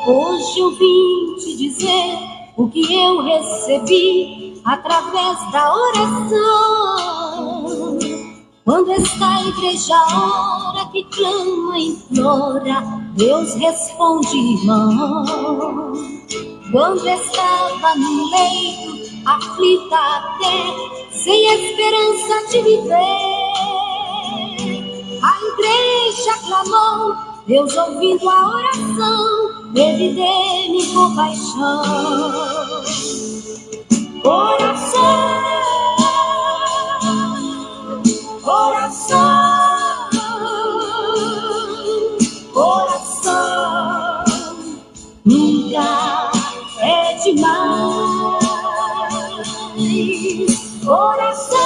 Hoje eu vim te dizer o que eu recebi através da oração. Quando esta igreja ora, que clama e implora, Deus responde, irmão. Quando estava no leito, aflita até, sem esperança de viver, a igreja clamou, Deus ouvindo a oração, Ele dê-me compaixão. Oração, oração, oração, nunca é demais. Oração,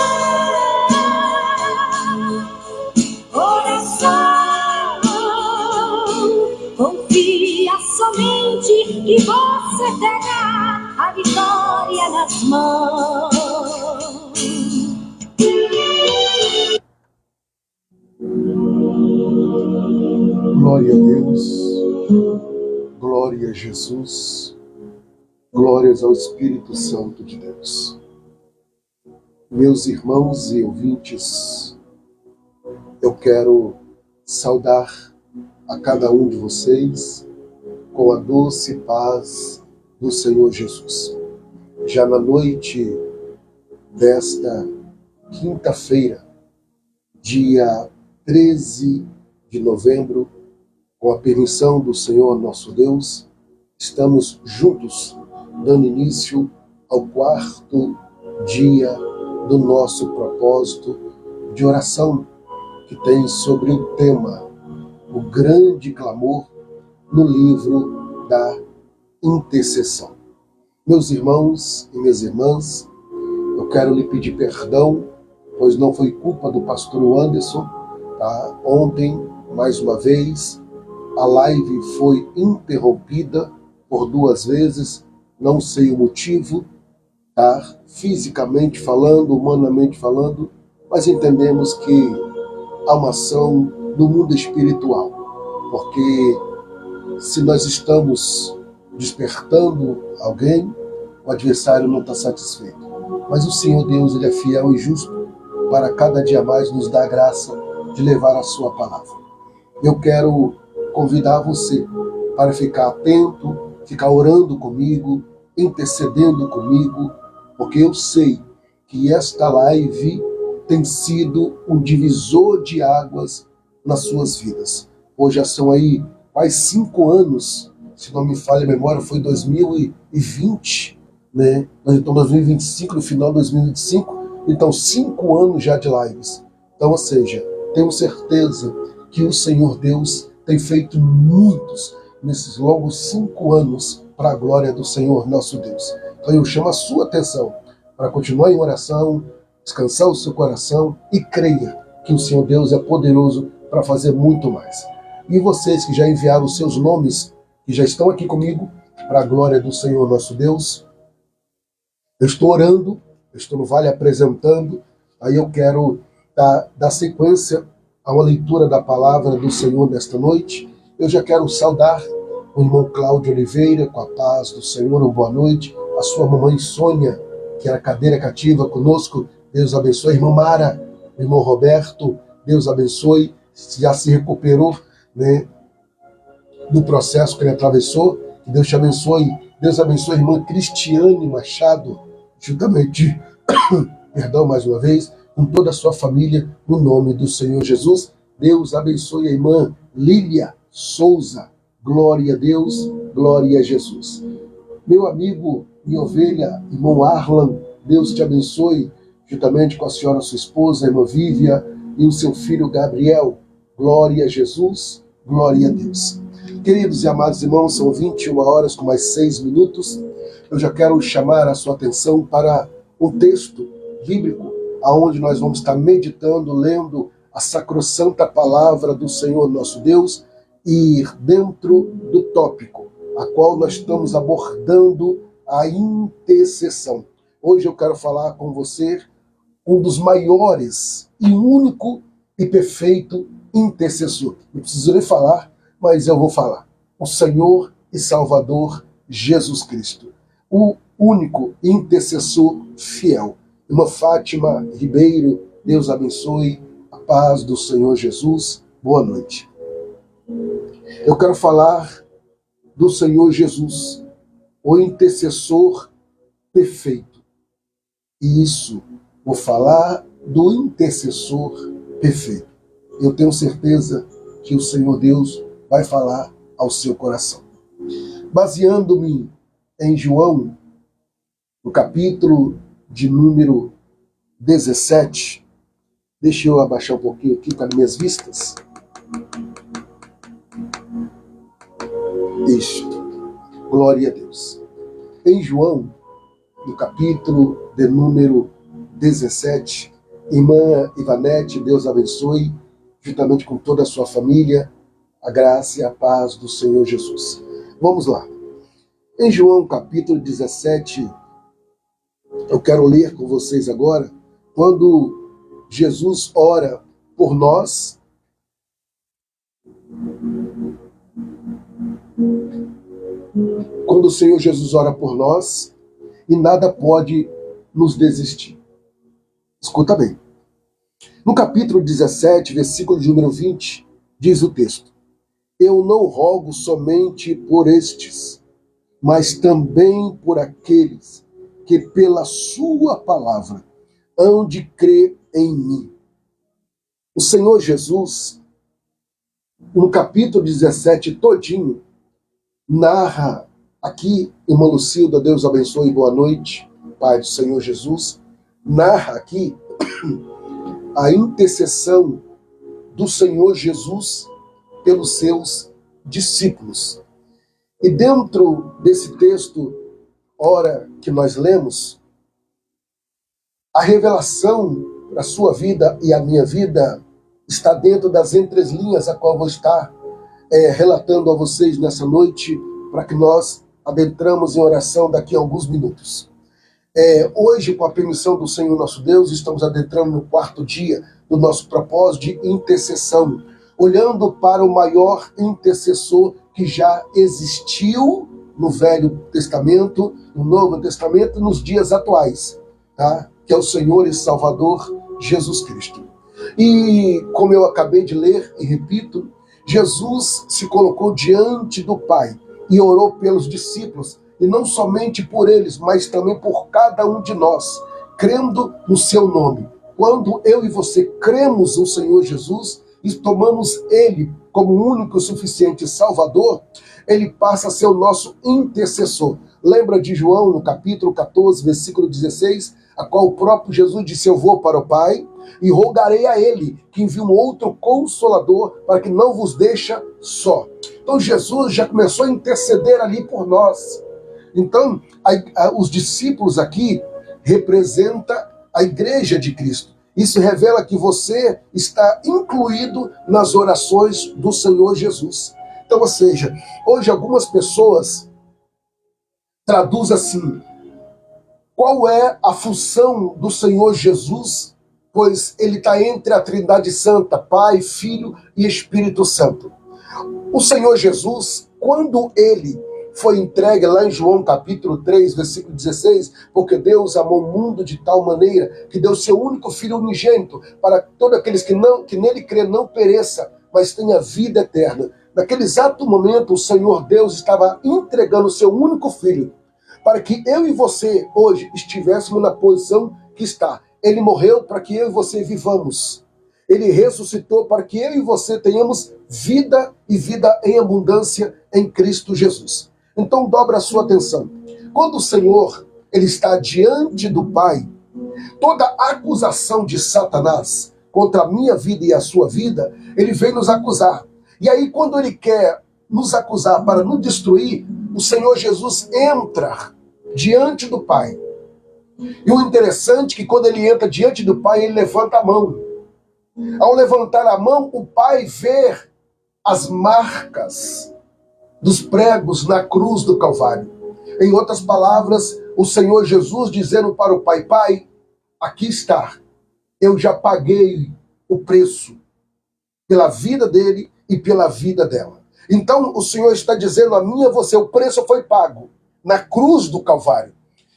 oração, confia somente que você terá a vitória nas mãos. Glória a Deus, glória a Jesus, glórias ao Espírito Santo de Deus. Meus irmãos e ouvintes, eu quero saudar a cada um de vocês com a doce paz do Senhor Jesus. Já na noite desta quinta-feira, dia 13 de novembro, com a permissão do Senhor nosso Deus, estamos juntos, dando início ao quarto dia do nosso propósito de oração, que tem sobre o tema o grande clamor no livro da intercessão. Meus irmãos e minhas irmãs, eu quero lhe pedir perdão, pois não foi culpa do pastor Anderson, tá? Ontem, mais uma vez, a live foi interrompida por 2 vezes, não sei o motivo, tá? Fisicamente falando, humanamente falando, mas entendemos que há uma ação no mundo espiritual, porque se nós estamos despertando alguém, o adversário não está satisfeito. Mas o Senhor Deus, Ele é fiel e justo para cada dia mais nos dar a graça de levar a sua palavra. Eu quero convidar você para ficar atento, ficar orando comigo, intercedendo comigo, porque eu sei que esta live tem sido um divisor de águas nas suas vidas. Hoje já são aí quase 5 anos, se não me falha a memória, foi 2020, né? Nós estamos em 2025, no final de 2025, então 5 anos já de lives. Então, ou seja, tenho certeza que o Senhor Deus tem feito muitos nesses longos 5 anos para a glória do Senhor nosso Deus. Então eu chamo a sua atenção para continuar em oração, descansar o seu coração e creia que o Senhor Deus é poderoso para fazer muito mais. E vocês que já enviaram os seus nomes, que já estão aqui comigo, para a glória do Senhor nosso Deus, eu estou orando, eu estou no Vale apresentando, aí eu quero dar sequência a uma leitura da palavra do Senhor nesta noite. Eu já quero saudar o irmão Cláudio Oliveira, com a paz do Senhor, uma boa noite, a sua mamãe Sônia, que era cadeira cativa conosco, Deus abençoe, a irmã Mara, o irmão Roberto, Deus abençoe, já se recuperou, né, do processo que ele atravessou, que Deus te abençoe. Deus abençoe a irmã Cristiane Machado, juntamente, perdão mais uma vez, com toda a sua família, no nome do Senhor Jesus. Deus abençoe a irmã Lília Souza, glória a Deus, glória a Jesus. Meu amigo, minha ovelha, irmão Arlan, Deus te abençoe, juntamente com a senhora, sua esposa, a irmã Vívia, e o seu filho Gabriel, glória a Jesus, glória a Deus. Queridos e amados irmãos, são 21 horas com mais 6 minutos. Eu já quero chamar a sua atenção para um texto bíblico, aonde nós vamos estar meditando, lendo a sacrossanta palavra do Senhor nosso Deus, e dentro do tópico, a qual nós estamos abordando a intercessão. Hoje eu quero falar com você um dos maiores e único e perfeito intercessor. Não preciso nem falar, mas eu vou falar. O Senhor e Salvador Jesus Cristo. O único intercessor fiel. Irmã Fátima Ribeiro, Deus abençoe, a paz do Senhor Jesus. Boa noite. Eu quero falar do Senhor Jesus, o intercessor perfeito. E isso, vou falar do intercessor perfeito. Eu tenho certeza que o Senhor Deus vai falar ao seu coração. Baseando-me em João, no capítulo de número 17, deixa eu abaixar um pouquinho aqui para minhas vistas. Isto, glória a Deus. Em João, no capítulo de número 17, irmã Ivanete, Deus abençoe, juntamente com toda a sua família, a graça e a paz do Senhor Jesus. Vamos lá. Em João, capítulo 17, eu quero ler com vocês agora, quando Jesus ora por nós, quando o Senhor Jesus ora por nós, e nada pode nos desistir. Escuta bem. No capítulo 17, versículo de número 20, diz o texto: Eu não rogo somente por estes, mas também por aqueles que pela sua palavra hão de crer em mim. O Senhor Jesus, no capítulo 17 todinho, narra aqui, irmã Lucilda, Deus abençoe, boa noite, Pai do Senhor Jesus, narra aqui a intercessão do Senhor Jesus pelos seus discípulos. E dentro desse texto, ora que nós lemos, a revelação para a sua vida e a minha vida está dentro das entrelinhas a qual eu vou estar relatando a vocês nessa noite, para que nós adentramos em oração daqui a alguns minutos. Hoje, com a permissão do Senhor nosso Deus, estamos adentrando no 4º dia do nosso propósito de intercessão, olhando para o maior intercessor que já existiu no Velho Testamento, no Novo Testamento, nos dias atuais, tá? Que é o Senhor e Salvador Jesus Cristo. E, como eu acabei de ler e repito, Jesus se colocou diante do Pai e orou pelos discípulos, e não somente por eles, mas também por cada um de nós, crendo no seu nome. Quando eu e você cremos no Senhor Jesus e tomamos Ele como único e suficiente Salvador, Ele passa a ser o nosso intercessor. Lembra de João, no capítulo 14, versículo 16, a qual o próprio Jesus disse: Eu vou para o Pai e rogarei a Ele que envie um outro Consolador para que não vos deixe só. Então Jesus já começou a interceder ali por nós. Então, os discípulos aqui representam a igreja de Cristo. Isso revela que você está incluído nas orações do Senhor Jesus. Então, ou seja, hoje algumas pessoas traduzem assim: qual é a função do Senhor Jesus? Pois ele está entre a Trindade Santa, Pai, Filho e Espírito Santo. O Senhor Jesus, quando ele foi entregue lá em João capítulo 3, versículo 16, porque Deus amou o mundo de tal maneira que deu seu único Filho unigênito para todos aqueles que nele crê não pereça, mas tenha vida eterna. Naquele exato momento, o Senhor Deus estava entregando o seu único Filho para que eu e você hoje estivéssemos na posição que está. Ele morreu para que eu e você vivamos. Ele ressuscitou para que eu e você tenhamos vida e vida em abundância em Cristo Jesus. Então dobra a sua atenção. Quando o Senhor ele está diante do Pai, toda acusação de Satanás contra a minha vida e a sua vida, ele vem nos acusar. E aí quando ele quer nos acusar para nos destruir, o Senhor Jesus entra diante do Pai. E o interessante é que quando ele entra diante do Pai, ele levanta a mão. Ao levantar a mão, o Pai vê as marcas dos pregos na cruz do Calvário. Em outras palavras, o Senhor Jesus dizendo para o Pai: Pai, aqui está eu já paguei o preço pela vida dele e pela vida dela. Então o Senhor está dizendo a mim e a você, o preço foi pago na cruz do Calvário.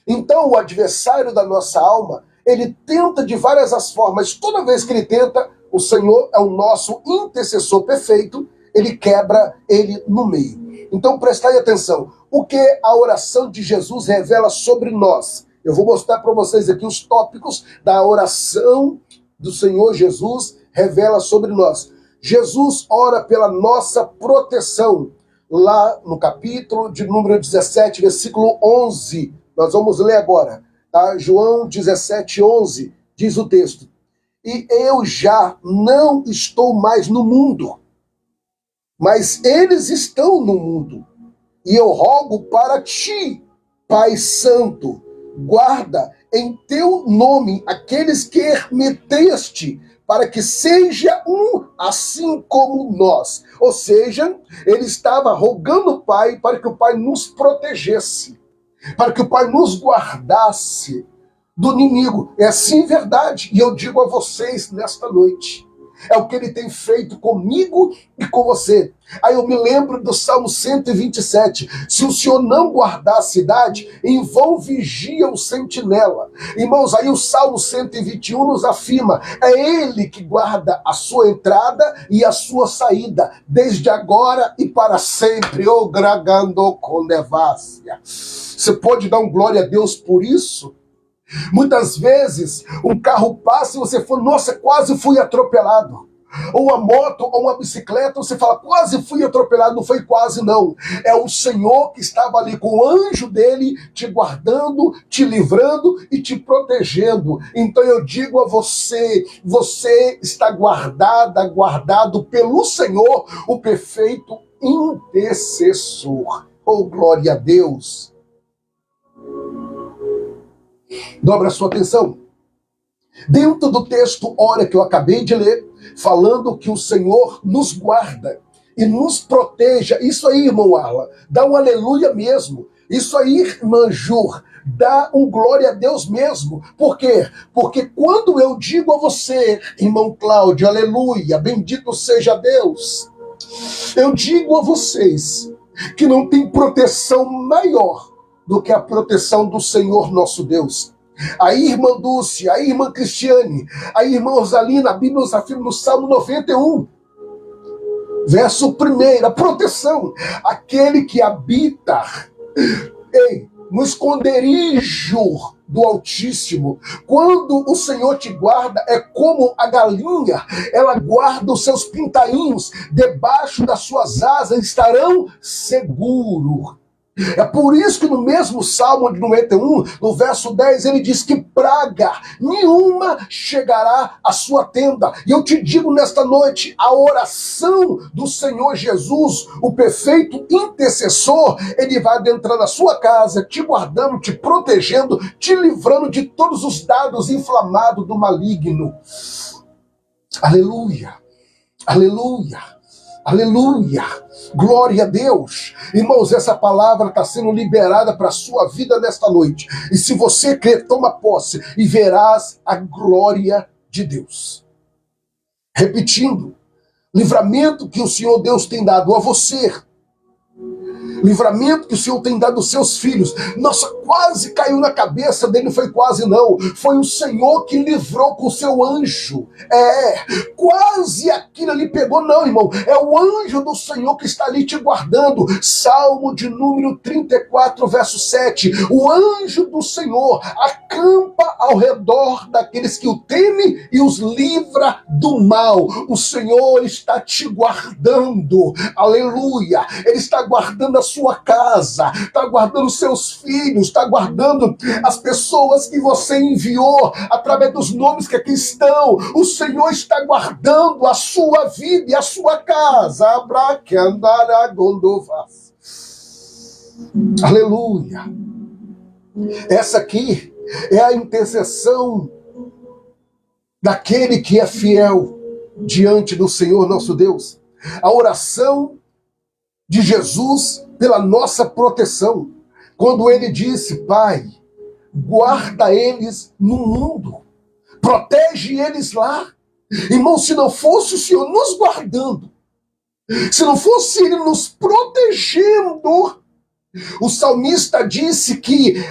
Então o adversário da nossa alma, ele tenta de várias as formas, toda vez que ele tenta, o Senhor é o nosso intercessor perfeito, ele quebra ele no meio. Então prestai atenção, o que a oração de Jesus revela sobre nós? Eu vou mostrar para vocês aqui os tópicos da oração do Senhor Jesus revela sobre nós. Jesus ora pela nossa proteção. Lá no capítulo de número 17, versículo 11, nós vamos ler agora. Tá? João 17, 11, diz o texto. E eu já não estou mais no mundo, mas eles estão no mundo. E eu rogo para ti, Pai Santo, guarda em teu nome aqueles que meteste, para que seja um assim como nós. Ou seja, ele estava rogando o Pai para que o Pai nos protegesse, para que o Pai nos guardasse do inimigo. É assim verdade. E eu digo a vocês nesta noite, é o que ele tem feito comigo e com você. Aí eu me lembro do Salmo 127. Se o Senhor não guardar a cidade, em vão vigia o sentinela. Irmãos, aí o Salmo 121 nos afirma, é ele que guarda a sua entrada e a sua saída, desde agora e para sempre. Oh, gragando com devassia. Você pode dar um glória a Deus por isso? Muitas vezes um carro passa e você fala, nossa, quase fui atropelado. Ou uma moto, ou uma bicicleta, você fala, quase fui atropelado. Não foi quase, não. É o Senhor que estava ali com o anjo dele, te guardando, te livrando e te protegendo. Então eu digo a você, você está guardado pelo Senhor, o perfeito intercessor. Oh, glória a Deus. Dobra a sua atenção. Dentro do texto, ora, que eu acabei de ler, falando que o Senhor nos guarda e nos proteja. Isso aí, irmão Arla, dá um aleluia mesmo. Isso aí, irmã Jur, dá um glória a Deus mesmo. Por quê? Porque quando eu digo a você, irmão Cláudio, aleluia, bendito seja Deus, eu digo a vocês que não tem proteção maior do que a proteção do Senhor nosso Deus. A irmã Dulce, a irmã Cristiane, a irmã Rosalina, a Bíblia nos afirma no Salmo 91, verso 1, a proteção, aquele que habita no esconderijo do Altíssimo. Quando o Senhor te guarda, é como a galinha, ela guarda os seus pintainhos, debaixo das suas asas estarão seguros. É por isso que no mesmo Salmo de 91, no verso 10, ele diz que praga nenhuma chegará à sua tenda. E eu te digo nesta noite, a oração do Senhor Jesus, o perfeito intercessor, ele vai adentrar na sua casa, te guardando, te protegendo, te livrando de todos os dados inflamados do maligno. Aleluia, aleluia, aleluia. Glória a Deus. Irmãos, essa palavra está sendo liberada para a sua vida nesta noite. E se você crer, toma posse e verás a glória de Deus. Repetindo, livramento que o Senhor Deus tem dado a você. Livramento que o Senhor tem dado aos seus filhos. Nossa, quase caiu na cabeça dele, foi quase não. Foi o Senhor que livrou com o seu anjo. Quase aquilo ali pegou, não, irmão. É o anjo do Senhor que está ali te guardando. Salmo de número 34, verso 7. O anjo do Senhor acampa ao redor daqueles que o temem e os livra do mal. O Senhor está te guardando. Aleluia. Ele está guardando a sua casa, está guardando os seus filhos, está guardando as pessoas que você enviou através dos nomes que aqui estão. O Senhor está guardando a sua vida e a sua casa. Aleluia. Essa aqui é a intercessão daquele que é fiel diante do Senhor nosso Deus. A oração de Jesus pela nossa proteção. Quando ele disse, Pai, guarda eles no mundo, Protege eles lá. Irmão, se não fosse o Senhor nos guardando, se não fosse Ele nos protegendo, o salmista disse que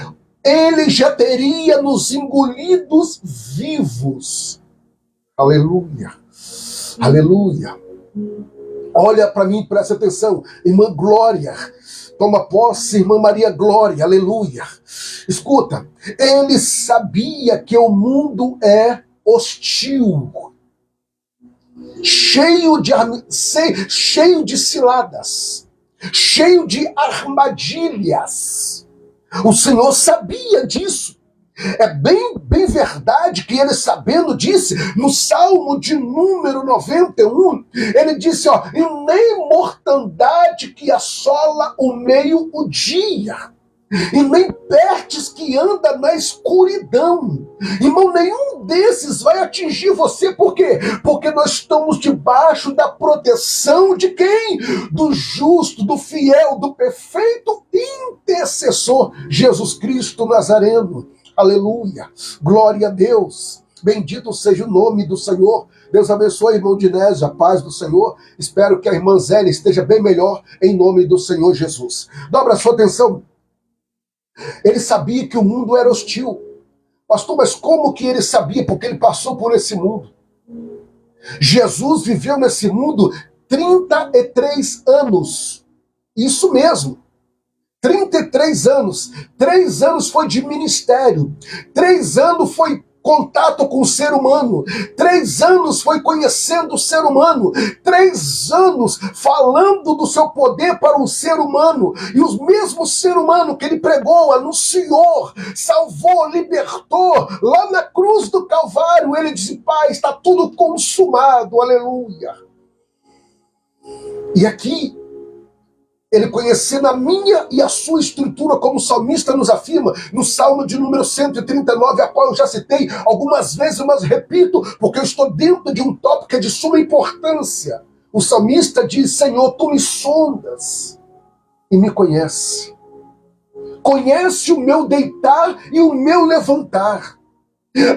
Ele já teria nos engolidos vivos. Aleluia. Aleluia. Olha para mim, presta atenção. Irmã Glória, toma posse, irmã Maria Glória, aleluia. Escuta, ele sabia que o mundo é hostil, cheio de ciladas, cheio de armadilhas. O Senhor sabia disso. É bem verdade que ele, sabendo, disse no Salmo de número 91, ele disse, ó, e nem mortandade que assola o meio-dia, e nem pestes que anda na escuridão. Irmão, nenhum desses vai atingir você. Por quê? Porque nós estamos debaixo da proteção de quem? Do justo, do fiel, do perfeito intercessor, Jesus Cristo Nazareno. Aleluia, glória a Deus, bendito seja o nome do Senhor. Deus abençoe, irmão Dinésio, a paz do Senhor. Espero que a irmã Zélia esteja bem melhor, em nome do Senhor Jesus. Dobra a sua atenção. Ele sabia que o mundo era hostil. Pastor, mas como que ele sabia? Porque ele passou por esse mundo. Jesus viveu nesse mundo 33 anos. Isso mesmo. 33 anos. 3 anos foi de ministério. 3 anos foi contato com o ser humano. 3 anos foi conhecendo o ser humano. 3 anos falando do seu poder para o ser humano. E o mesmo ser humano que ele pregou, anunciou, salvou, libertou, lá na cruz do Calvário, ele disse, Pai, está tudo consumado. Aleluia. E aqui, ele conhecendo a minha e a sua estrutura, como o salmista nos afirma, no Salmo de número 139, a qual eu já citei algumas vezes, mas repito, porque eu estou dentro de um tópico que é de suma importância. O salmista diz, Senhor, tu me sondas e me conhece. Conhece o meu deitar e o meu levantar.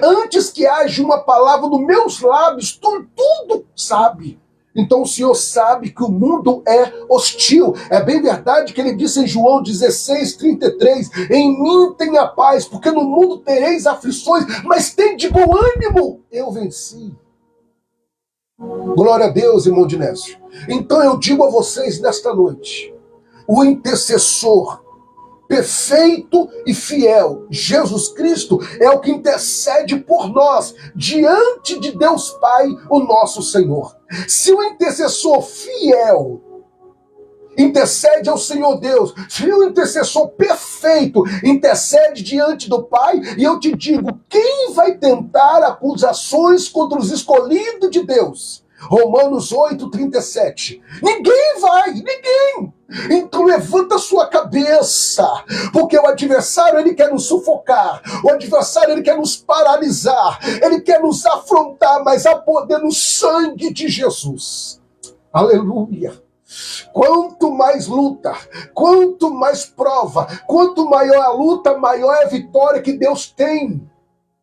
Antes que haja uma palavra dos meus lábios, tu tudo sabe. Então o Senhor sabe que o mundo é hostil. É bem verdade que ele disse em João 16:33, em mim tenha paz, porque no mundo tereis aflições, mas tem de bom ânimo, eu venci. Glória a Deus, irmão Dinésio. Então eu digo a vocês nesta noite, o intercessor perfeito e fiel, Jesus Cristo, é o que intercede por nós diante de Deus Pai, o nosso Senhor. Se o intercessor fiel intercede ao Senhor Deus, se o intercessor perfeito intercede diante do Pai, e eu te digo, quem vai tentar acusações contra os escolhidos de Deus? Romanos 8:37. Ninguém vai, ninguém. Então levanta sua cabeça, porque o adversário, ele quer nos sufocar, o adversário, ele quer nos paralisar, ele quer nos afrontar, mas há poder no sangue de Jesus. Aleluia. Quanto mais luta, quanto mais prova, quanto maior a luta, maior é a vitória que Deus tem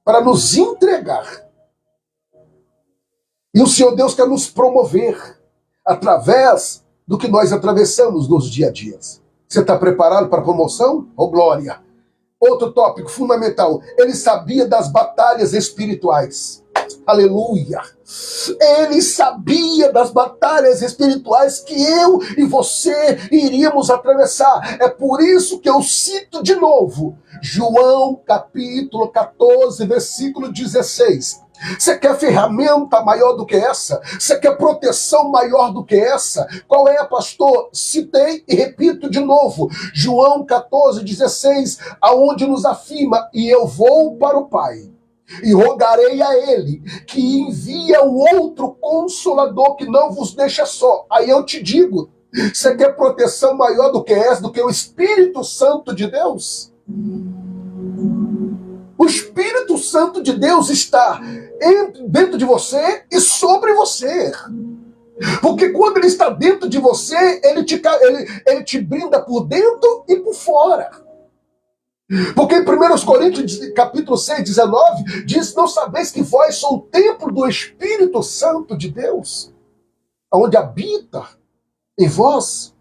para nos entregar. E o Senhor Deus quer nos promover através do que nós atravessamos nos dia a dia. Você está preparado para a promoção? Oh, glória! Outro tópico fundamental, ele sabia das batalhas espirituais. Aleluia! Ele sabia das batalhas espirituais que eu e você iríamos atravessar. É por isso que eu cito de novo João capítulo 14, versículo 16. Você quer ferramenta maior do que essa? Você quer proteção maior do que essa? Qual é, pastor? Citei e repito de novo. João 14:16, aonde nos afirma, e eu vou para o Pai, e rogarei a Ele, que envia um outro Consolador, que não vos deixa só. Aí eu te digo, você quer proteção maior do que essa, do que o Espírito Santo de Deus? O Espírito Santo de Deus está dentro de você e sobre você. Porque quando ele está dentro de você, ele te brinda por dentro e por fora. Porque em 1 Coríntios, capítulo 6, 19, diz: não sabeis que vós sois o templo do Espírito Santo de Deus, onde habita em vós.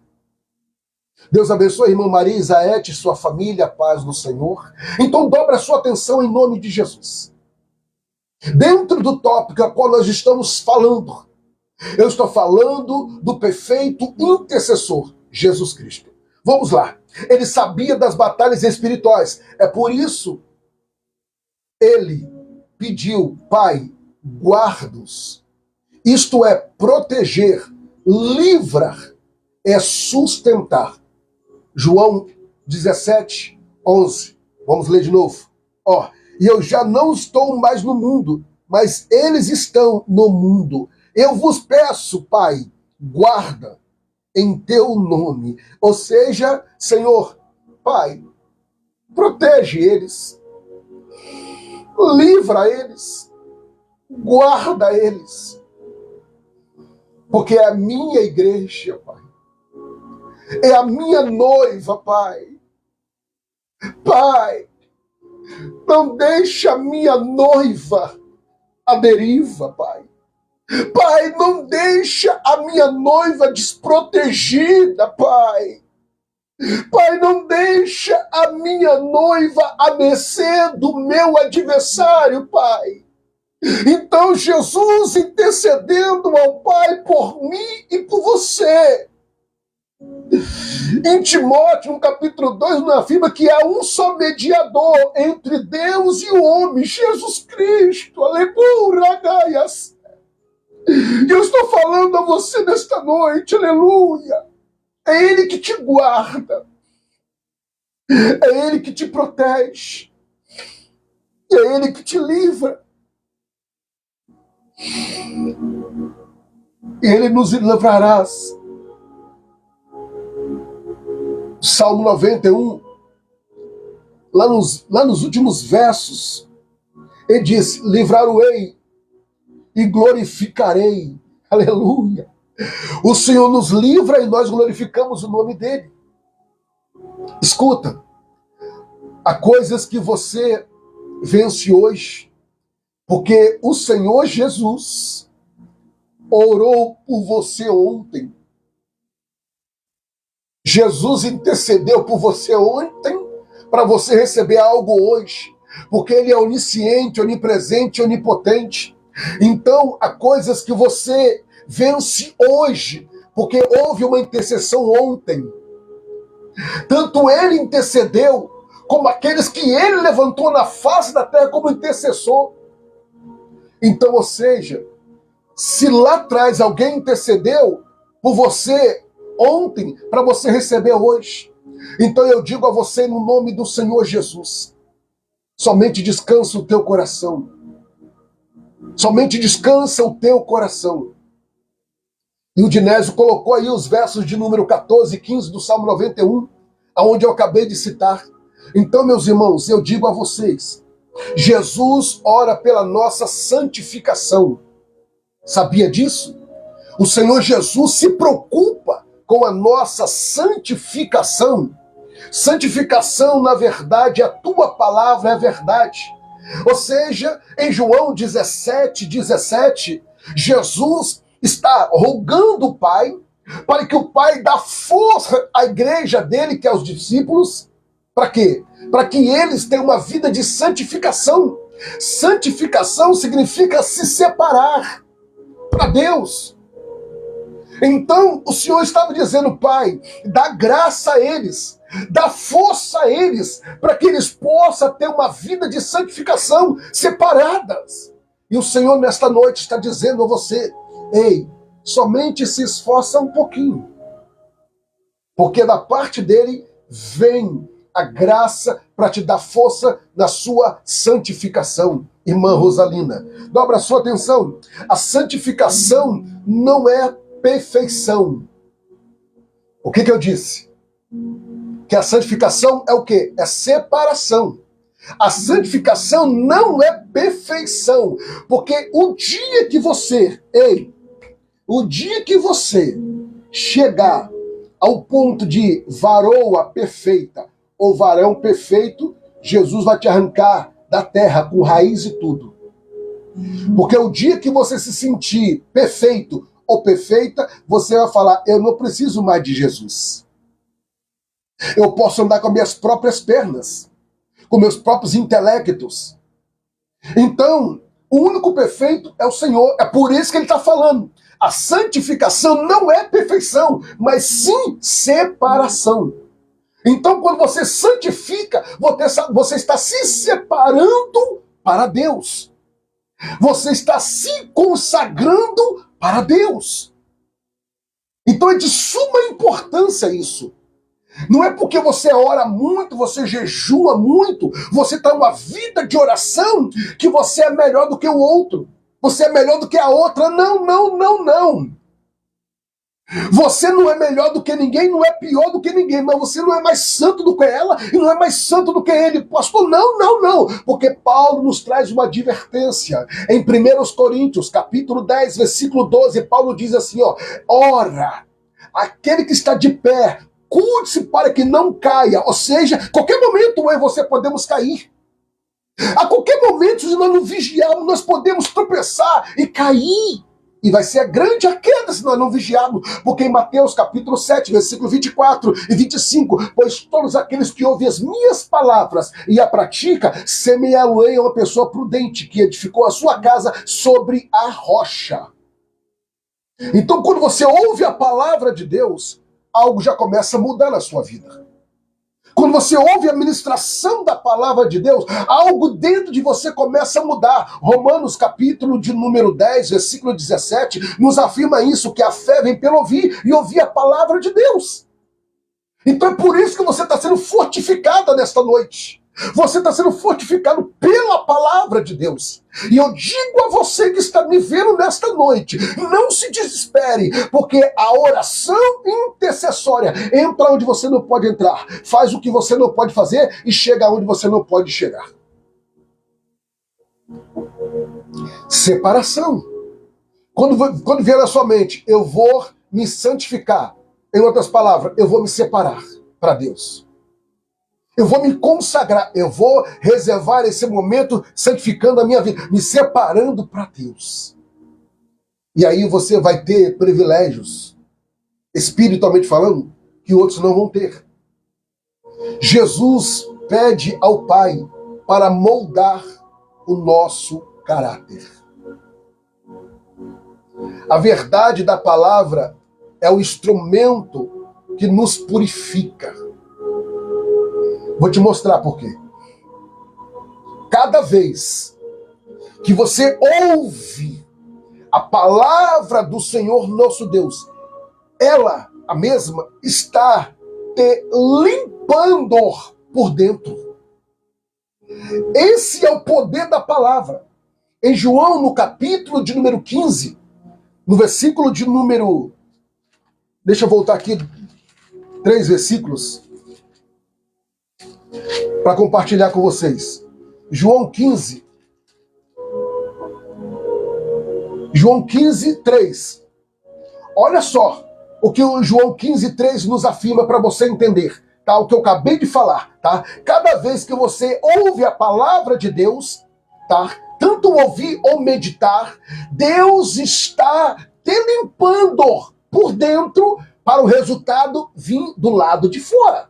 Deus abençoe a irmã Maria Isaete e sua família, a paz do Senhor. Então dobra a sua atenção em nome de Jesus. Dentro do tópico a qual nós estamos falando, eu estou falando do perfeito intercessor, Jesus Cristo. Vamos lá. Ele sabia das batalhas espirituais. É por isso ele pediu: Pai, guarda-os. Isto é proteger, livrar, é sustentar. João 17, 11. Vamos ler de novo. E eu já não estou mais no mundo, mas eles estão no mundo. Eu vos peço, Pai, guarda em teu nome. Ou seja, Senhor, Pai, protege eles, livra eles, guarda eles, porque é a minha igreja, Pai, é a minha noiva, Pai. Pai, não deixa a minha noiva à deriva, Pai. Pai, não deixa a minha noiva desprotegida, Pai. Pai, não deixa a minha noiva à mercê do meu adversário, Pai. Então Jesus intercedendo ao Pai por mim e por você. Em Timóteo, no capítulo 2, nos afirma que há um só mediador entre Deus e o homem, Jesus Cristo. Aleluia, gaias. E eu estou falando a você nesta noite, aleluia. É Ele que te guarda. É Ele que te protege. E é Ele que te livra. E Ele nos livrará. Salmo 91, lá nos últimos versos, ele diz: livrar-o-ei e glorificarei. Aleluia. O Senhor nos livra e nós glorificamos o nome dele. Escuta, há coisas que você vence hoje, porque o Senhor Jesus orou por você ontem. Jesus intercedeu por você ontem para você receber algo hoje, porque Ele é onisciente, onipresente, onipotente. Então, há coisas que você vence hoje, porque houve uma intercessão ontem. Tanto Ele intercedeu, como aqueles que Ele levantou na face da terra como intercessor. Então, ou seja, se lá atrás alguém intercedeu por você ontem, para você receber hoje, então eu digo a você, no nome do Senhor Jesus, somente descansa o teu coração. Somente descansa o teu coração. E o Dinésio colocou aí os versos de número 14 e 15 do Salmo 91, aonde eu acabei de citar. Então, meus irmãos, eu digo a vocês, Jesus ora pela nossa santificação. Sabia disso? O Senhor Jesus se preocupa com a nossa santificação. Santificação, na verdade, a tua palavra é a verdade. Ou seja, em João 17, 17, Jesus está rogando o Pai para que o Pai dê força à igreja dele, que é os discípulos. Para quê? Para que eles tenham uma vida de santificação. Santificação significa se separar para Deus. Então, o Senhor estava dizendo: Pai, dá graça a eles, dá força a eles, para que eles possam ter uma vida de santificação separadas. E o Senhor, nesta noite, está dizendo a você: ei, somente se esforça um pouquinho, porque da parte dele vem a graça para te dar força na sua santificação. Irmã Rosalina, dobra a sua atenção. A santificação não é perfeição. O que eu disse? Que a santificação é o quê? É separação. A santificação não é perfeição, porque o dia que você chegar ao ponto de varoa perfeita, ou varão perfeito, Jesus vai te arrancar da terra com raiz e tudo. Porque o dia que você se sentir perfeito ou perfeita, você vai falar, eu não preciso mais de Jesus. Eu posso andar com minhas próprias pernas, com meus próprios intelectos. Então, o único perfeito é o Senhor. É por isso que ele está falando. A santificação não é perfeição, mas sim separação. Então, quando você santifica, você está se separando para Deus. Você está se consagrando para Deus. Então é de suma importância isso. Não é porque você ora muito, você jejua muito, você tem uma vida de oração, que você é melhor do que o outro. Você é melhor do que a outra. Não, não, não, não. Você não é melhor do que ninguém, não é pior do que ninguém, mas você não é mais santo do que ela e não é mais santo do que ele. Pastor, não, não, não. Porque Paulo nos traz uma advertência. Em 1 Coríntios, capítulo 10, versículo 12, Paulo diz assim, ó, ora, aquele que está de pé, cuide-se para que não caia. Ou seja, qualquer momento eu e você podemos cair. A qualquer momento, se nós não vigiarmos, nós podemos tropeçar e cair. E vai ser grande a queda se nós não vigiarmos. Porque em Mateus capítulo 7, versículo 24 e 25, pois todos aqueles que ouvem as minhas palavras e a pratica, semeia-o-ei a uma pessoa prudente que edificou a sua casa sobre a rocha. Então, quando você ouve a palavra de Deus, algo já começa a mudar na sua vida. Quando você ouve a ministração da palavra de Deus, algo dentro de você começa a mudar. Romanos capítulo de número 10, versículo 17, nos afirma isso, que a fé vem pelo ouvir e ouvir a palavra de Deus. Então é por isso que você está sendo fortificada nesta noite. Você está sendo fortificado pela palavra de Deus. E eu digo a você que está me vendo nesta noite, não se desespere, porque a oração intercessória entra onde você não pode entrar, faz o que você não pode fazer e chega onde você não pode chegar. Separação. Quando vier na sua mente, eu vou me santificar. Em outras palavras, eu vou me separar para Deus. Eu vou me consagrar, eu vou reservar esse momento santificando a minha vida, me separando para Deus. E aí você vai ter privilégios, espiritualmente falando, que outros não vão ter. Jesus pede ao Pai para moldar o nosso caráter. A verdade da palavra é o instrumento que nos purifica. Vou te mostrar por quê. Cada vez que você ouve a palavra do Senhor nosso Deus, ela, a mesma, está te limpando por dentro. Esse é o poder da palavra. Em João, no capítulo de número 15, no versículo de número... Deixa eu voltar aqui 3 versículos para compartilhar com vocês. João 15, 3. Olha só o que o João 15, 3 nos afirma para você entender, tá? O que eu acabei de falar, tá? Cada vez que você ouve a palavra de Deus, tá? Tanto ouvir ou meditar, Deus está te limpando por dentro para o resultado vir do lado de fora.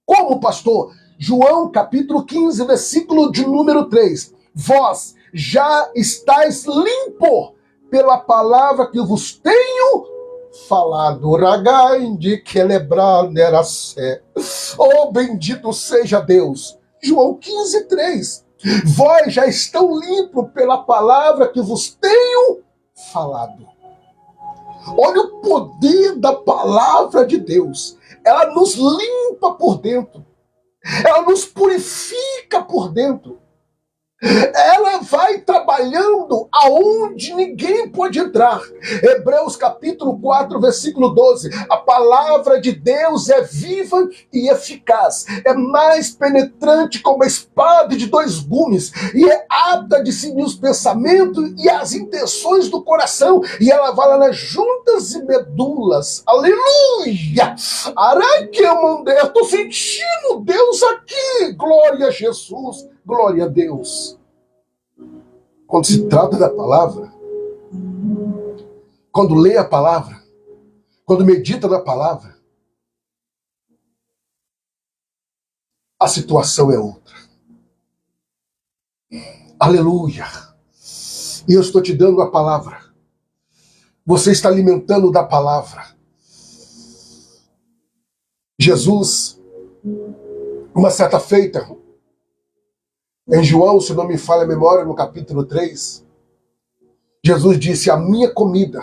Como, pastor? João capítulo 15, versículo de número 3. Vós já estáis limpo pela palavra que vos tenho falado. Ragai de celebrar neracé. Oh, bendito seja Deus. João 15, 3. Vós já estão limpos pela palavra que vos tenho falado. Olha o poder da palavra de Deus. Ela nos limpa por dentro. Ela nos purifica por dentro. Ela vai trabalhando aonde ninguém pode entrar. Hebreus capítulo 4, versículo 12. A palavra de Deus é viva e eficaz. É mais penetrante como a espada de dois gumes. E é apta a discernir os pensamentos e as intenções do coração. E ela vai lá nas juntas e medulas. Aleluia! Araquemonde, eu estou sentindo Deus aqui. Glória a Jesus. Glória a Deus. Quando se trata da palavra, quando lê a palavra, quando medita na palavra, a situação é outra. Aleluia! E eu estou te dando a palavra. Você está alimentando da palavra. Jesus, uma certa feita, em João, se não me falha a memória, no capítulo 3, Jesus disse: a minha comida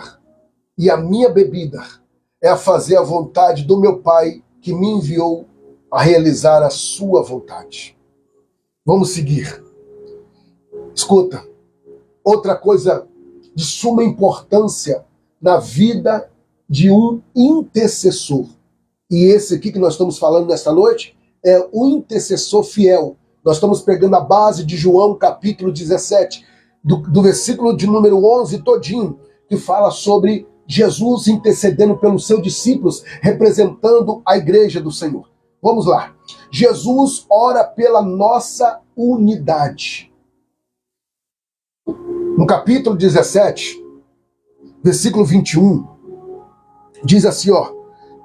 e a minha bebida é a fazer a vontade do meu Pai que me enviou a realizar a sua vontade. Vamos seguir. Escuta, outra coisa de suma importância na vida de um intercessor. E esse aqui que nós estamos falando nesta noite é o intercessor fiel. Nós estamos pegando a base de João capítulo 17, do versículo de número 11 todinho, que fala sobre Jesus intercedendo pelos seus discípulos, representando a igreja do Senhor. Vamos lá. Jesus ora pela nossa unidade. No capítulo 17, versículo 21, diz assim, ó: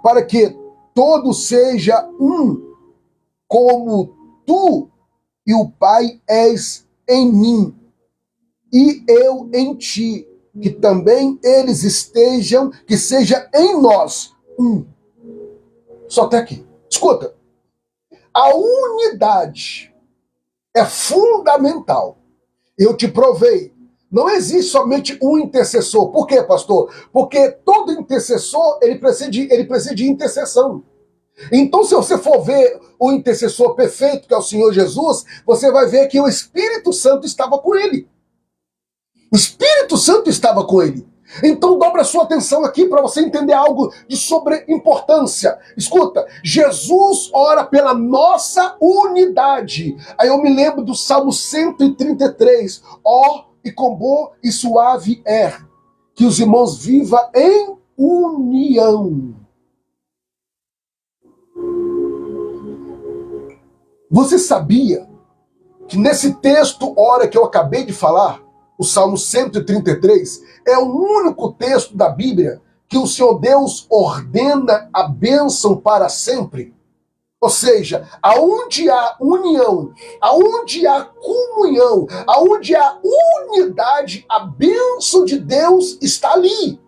para que todo seja um, como tu e o Pai és em mim, e eu em ti, que também eles estejam, que seja em nós um. Só até aqui. Escuta, a unidade é fundamental. Eu te provei. Não existe somente um intercessor. Por quê, pastor? Porque todo intercessor, ele precisa de intercessão. Então, se você for ver o intercessor perfeito, que é o Senhor Jesus, você vai ver que o Espírito Santo estava com ele. O Espírito Santo estava com ele. Então, dobra a sua atenção aqui para você entender algo de sobre importância. Escuta, Jesus ora pela nossa unidade. Aí eu me lembro do Salmo 133. Ó, e com bom e suave é que os irmãos vivam em união. Você sabia que nesse texto, hora que eu acabei de falar, o Salmo 133, é o único texto da Bíblia que o Senhor Deus ordena a bênção para sempre? Ou seja, aonde há união, aonde há comunhão, aonde há unidade, a bênção de Deus está ali.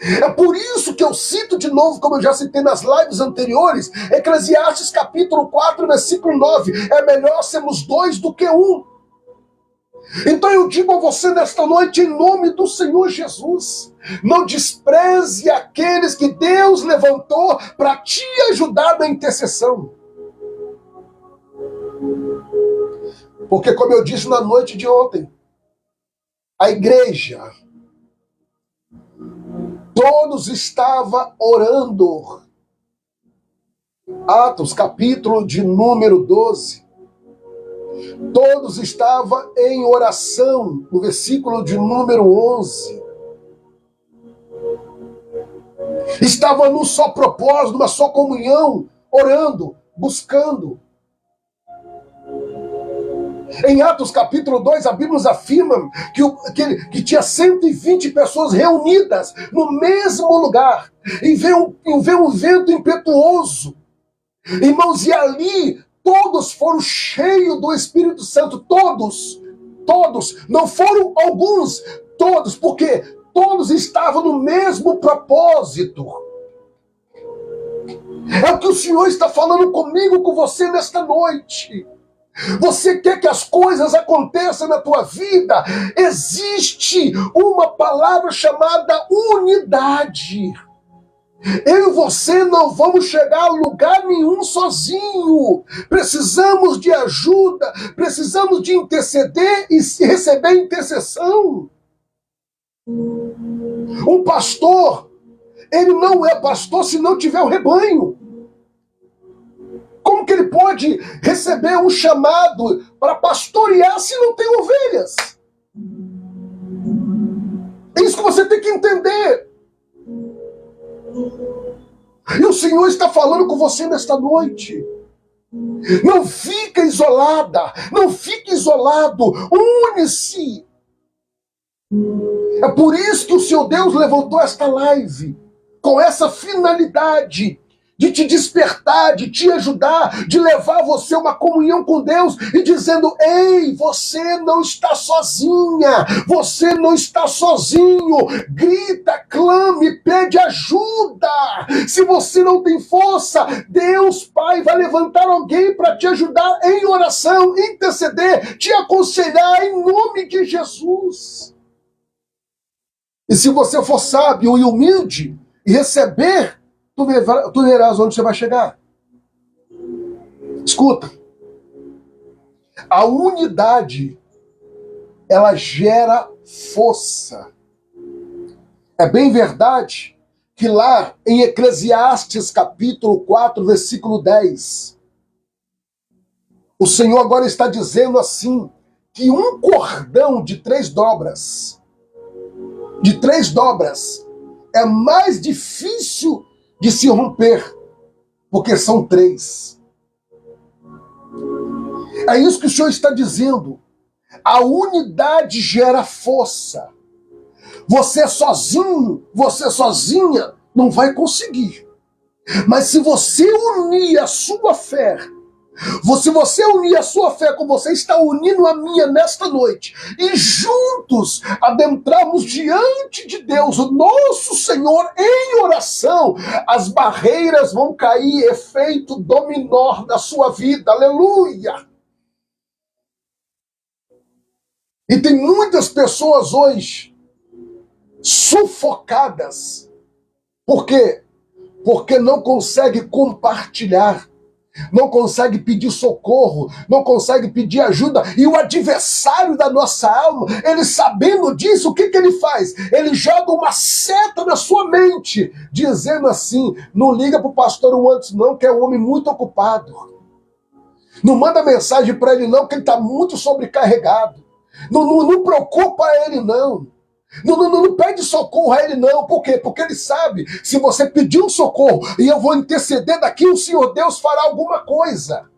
É por isso que eu cito de novo, como eu já citei nas lives anteriores, Eclesiastes capítulo 4, versículo 9. É melhor sermos dois do que um. Então eu digo a você nesta noite, em nome do Senhor Jesus, não despreze aqueles que Deus levantou para te ajudar na intercessão. Porque, como eu disse na noite de ontem, a igreja, todos estavam orando. Atos, capítulo de número 12. Todos estavam em oração, no versículo de número 11. Estavam num só propósito, numa só comunhão, orando, buscando. Em Atos capítulo 2, a Bíblia nos afirma que tinha 120 pessoas reunidas no mesmo lugar. E veio um vento impetuoso. Irmãos, e ali todos foram cheios do Espírito Santo. Todos. Não foram alguns, todos. Porque todos estavam no mesmo propósito. É o que o Senhor está falando comigo, com você nesta noite. Você quer que as coisas aconteçam na tua vida? Existe uma palavra chamada unidade. Eu e você não vamos chegar a lugar nenhum sozinho. Precisamos de ajuda, precisamos de interceder e receber intercessão. Um pastor, ele não é pastor se não tiver o rebanho. Como que ele pode receber um chamado para pastorear se não tem ovelhas? É isso que você tem que entender. E o Senhor está falando com você nesta noite. Não fica isolada, não fique isolado, une-se. É por isso que o Senhor Deus levantou esta live, com essa finalidade de te despertar, de te ajudar, de levar você a uma comunhão com Deus e dizendo: ei, você não está sozinha, você não está sozinho, grita, clame, pede ajuda. Se você não tem força, Deus Pai vai levantar alguém para te ajudar em oração, interceder, te aconselhar em nome de Jesus. E se você for sábio e humilde e receber, tu verás onde você vai chegar. Escuta. A unidade, ela gera força. É bem verdade que lá em Eclesiastes capítulo 4, versículo 10, o Senhor agora está dizendo assim, que um cordão de 3 dobras, é mais difícil de se romper, porque são 3. É isso que o Senhor está dizendo. A unidade gera força. Você sozinho, você sozinha, não vai conseguir. Mas se você unir a sua fé, se você unir a sua fé como você está unindo a minha nesta noite, e juntos adentrarmos diante de Deus, o nosso Senhor, em oração, as barreiras vão cair, efeito dominó da sua vida, aleluia! E tem muitas pessoas hoje sufocadas. Por quê? Porque não consegue compartilhar, não consegue pedir socorro, não consegue pedir ajuda. E o adversário da nossa alma, ele sabendo disso, o que ele faz? Ele joga uma seta na sua mente, dizendo assim: não liga pro pastor antes não, que é um homem muito ocupado. Não manda mensagem para ele não, que ele está muito sobrecarregado. Não preocupa ele não. Não pede socorro a ele não. Por quê? Porque ele sabe, se você pedir um socorro e eu vou interceder daqui, o Senhor Deus fará alguma coisa.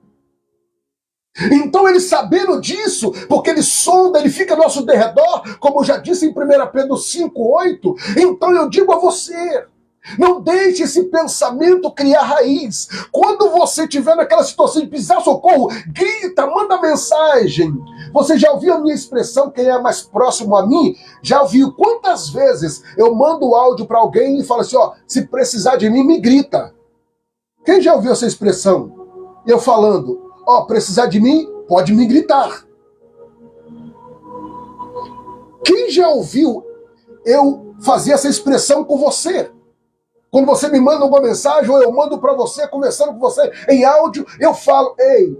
Então ele sabendo disso, porque ele sonda, ele fica ao nosso derredor, como eu já disse em 1 Pedro 5:8, então eu digo a você, não deixe esse pensamento criar raiz. Quando você estiver naquela situação de precisar socorro, grita, manda mensagem. Você já ouviu a minha expressão, quem é mais próximo a mim? Já ouviu quantas vezes eu mando áudio para alguém e falo assim, ó, se precisar de mim, me grita. Quem já ouviu essa expressão? Eu falando, ó, precisar de mim, pode me gritar. Quem já ouviu eu fazer essa expressão com você? Quando você me manda uma mensagem, ou eu mando para você, conversando com você em áudio, eu falo, ei,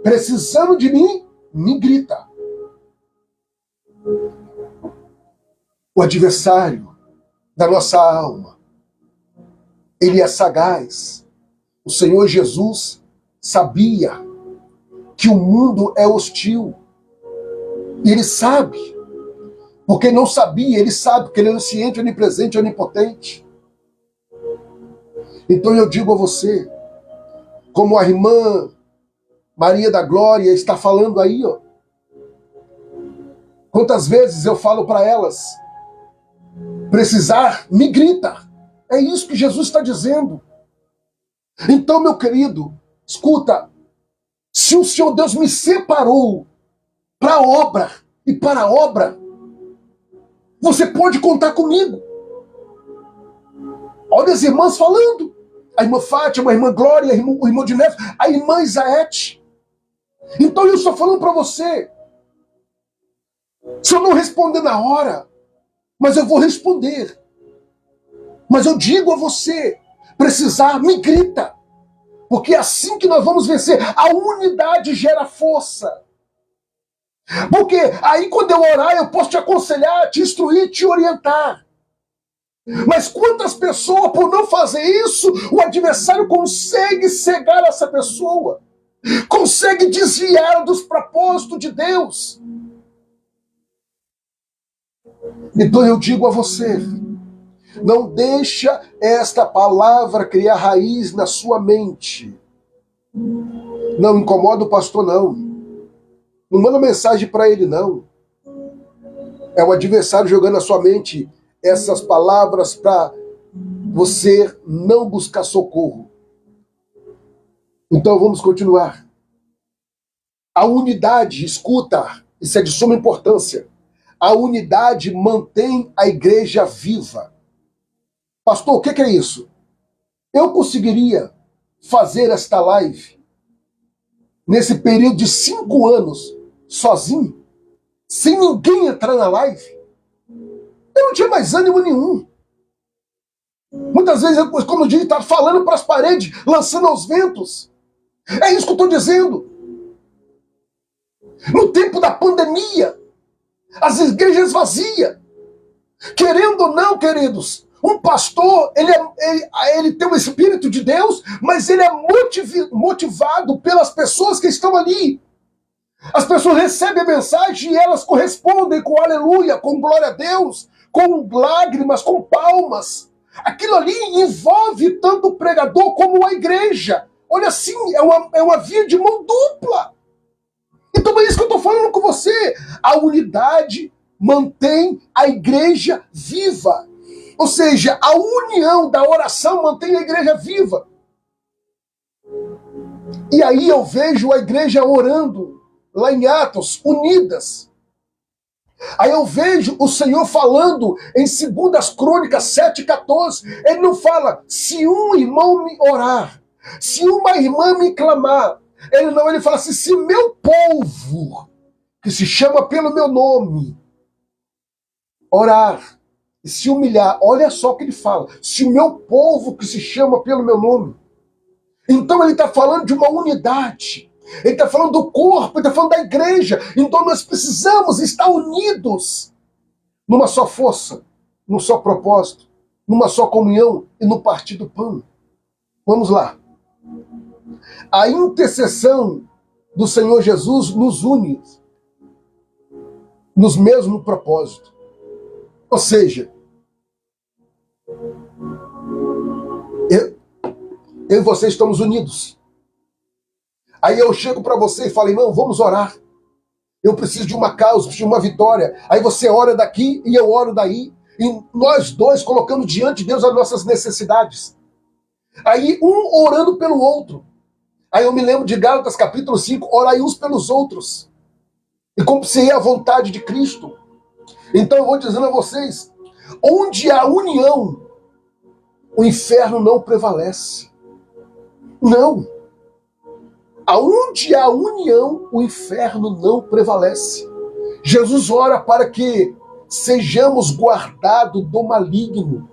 precisando de mim, me grita. O adversário da nossa alma, ele é sagaz. O Senhor Jesus sabia que o mundo é hostil. E ele sabe. Porque não sabia, ele sabe que ele é onisciente, onipresente, onipotente. Então eu digo a você, como a irmã Maria da Glória está falando aí, ó. Quantas vezes eu falo para elas, precisar, me grita. É isso que Jesus está dizendo. Então, meu querido, escuta, se o Senhor Deus me separou para a obra e para a obra, você pode contar comigo. Olha as irmãs falando. A irmã Fátima, a irmã Glória, o irmão de Neves, a irmã Isaete. Então eu estou falando para você. Se eu não responder na hora, mas eu vou responder. Mas eu digo a você, precisar, me grita. Porque é assim que nós vamos vencer. A unidade gera força. Porque aí quando eu orar, eu posso te aconselhar, te instruir, te orientar. Mas quantas pessoas, por não fazer isso, o adversário consegue cegar essa pessoa, consegue desviar dos propósitos de Deus. Então eu digo a você, não deixa esta palavra criar raiz na sua mente. Não incomoda o pastor, não. Não manda mensagem para ele, não. É o adversário jogando na sua mente essas palavras para você não buscar socorro. Então vamos continuar. A unidade, escuta, isso é de suma importância. A unidade mantém a igreja viva. Pastor, o que é isso? Eu conseguiria fazer esta live nesse período de 5 anos sozinho, sem ninguém entrar na live? Eu não tinha mais ânimo nenhum. Muitas vezes, como eu disse, estava falando para as paredes, lançando aos ventos. É isso que eu estou dizendo. No tempo da pandemia, as igrejas vazias. Querendo ou não, queridos, um pastor, ele tem o Espírito de Deus, mas ele é motivado pelas pessoas que estão ali. As pessoas recebem a mensagem e elas correspondem com aleluia, com glória a Deus, com lágrimas, com palmas. Aquilo ali envolve tanto o pregador como a igreja. Olha assim, é uma via de mão dupla. Então é isso que eu estou falando com você. A unidade mantém a igreja viva. Ou seja, a união da oração mantém a igreja viva. E aí eu vejo a igreja orando, lá em Atos, unidas. Aí eu vejo o Senhor falando em 2 Crônicas 7,14. Ele não fala, se um irmão me orar, se uma irmã me clamar. Ele fala assim, se meu povo, que se chama pelo meu nome, orar e se humilhar, olha só o que ele fala, se o meu povo que se chama pelo meu nome. Então ele está falando de uma unidade. Ele está falando do corpo, ele está falando da igreja. Então nós precisamos estar unidos numa só força, num só propósito, numa só comunhão e no partir do pão. Vamos lá. A intercessão do Senhor Jesus nos une nos mesmos propósitos. Ou seja, eu e você estamos unidos. Aí eu chego para você e falo, irmão, vamos orar. Eu preciso de uma causa, preciso de uma vitória. Aí você ora daqui e eu oro daí. E nós dois colocamos diante de Deus as nossas necessidades. Aí um orando pelo outro. Aí eu me lembro de Gálatas capítulo 5, orai uns pelos outros. E compreender a vontade de Cristo. Então eu vou dizendo a vocês, onde há união, o inferno não prevalece. Não. Aonde há união, o inferno não prevalece. Jesus ora para que sejamos guardados do maligno.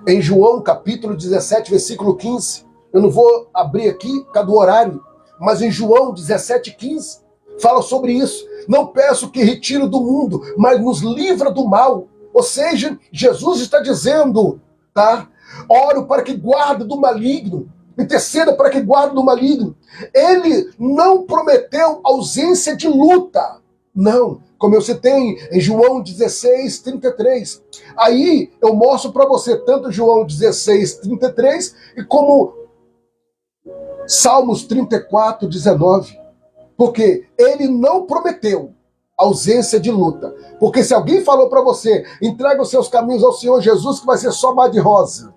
Em João capítulo 17, versículo 15, eu não vou abrir aqui por causa do horário, mas em João 17, 15, fala sobre isso. Não peço que retire do mundo, mas nos livra do mal. Ou seja, Jesus está dizendo, tá? Oro para que guarde do maligno. Interceda para que guarde do maligno. Ele não prometeu ausência de luta. Não. Como eu citei em João 16, 33. Aí eu mostro para você tanto João 16, 33 e como Salmos 34, 19. Porque ele não prometeu ausência de luta. Porque se alguém falou para você, entrega os seus caminhos ao Senhor Jesus, que vai ser só mar de rosa,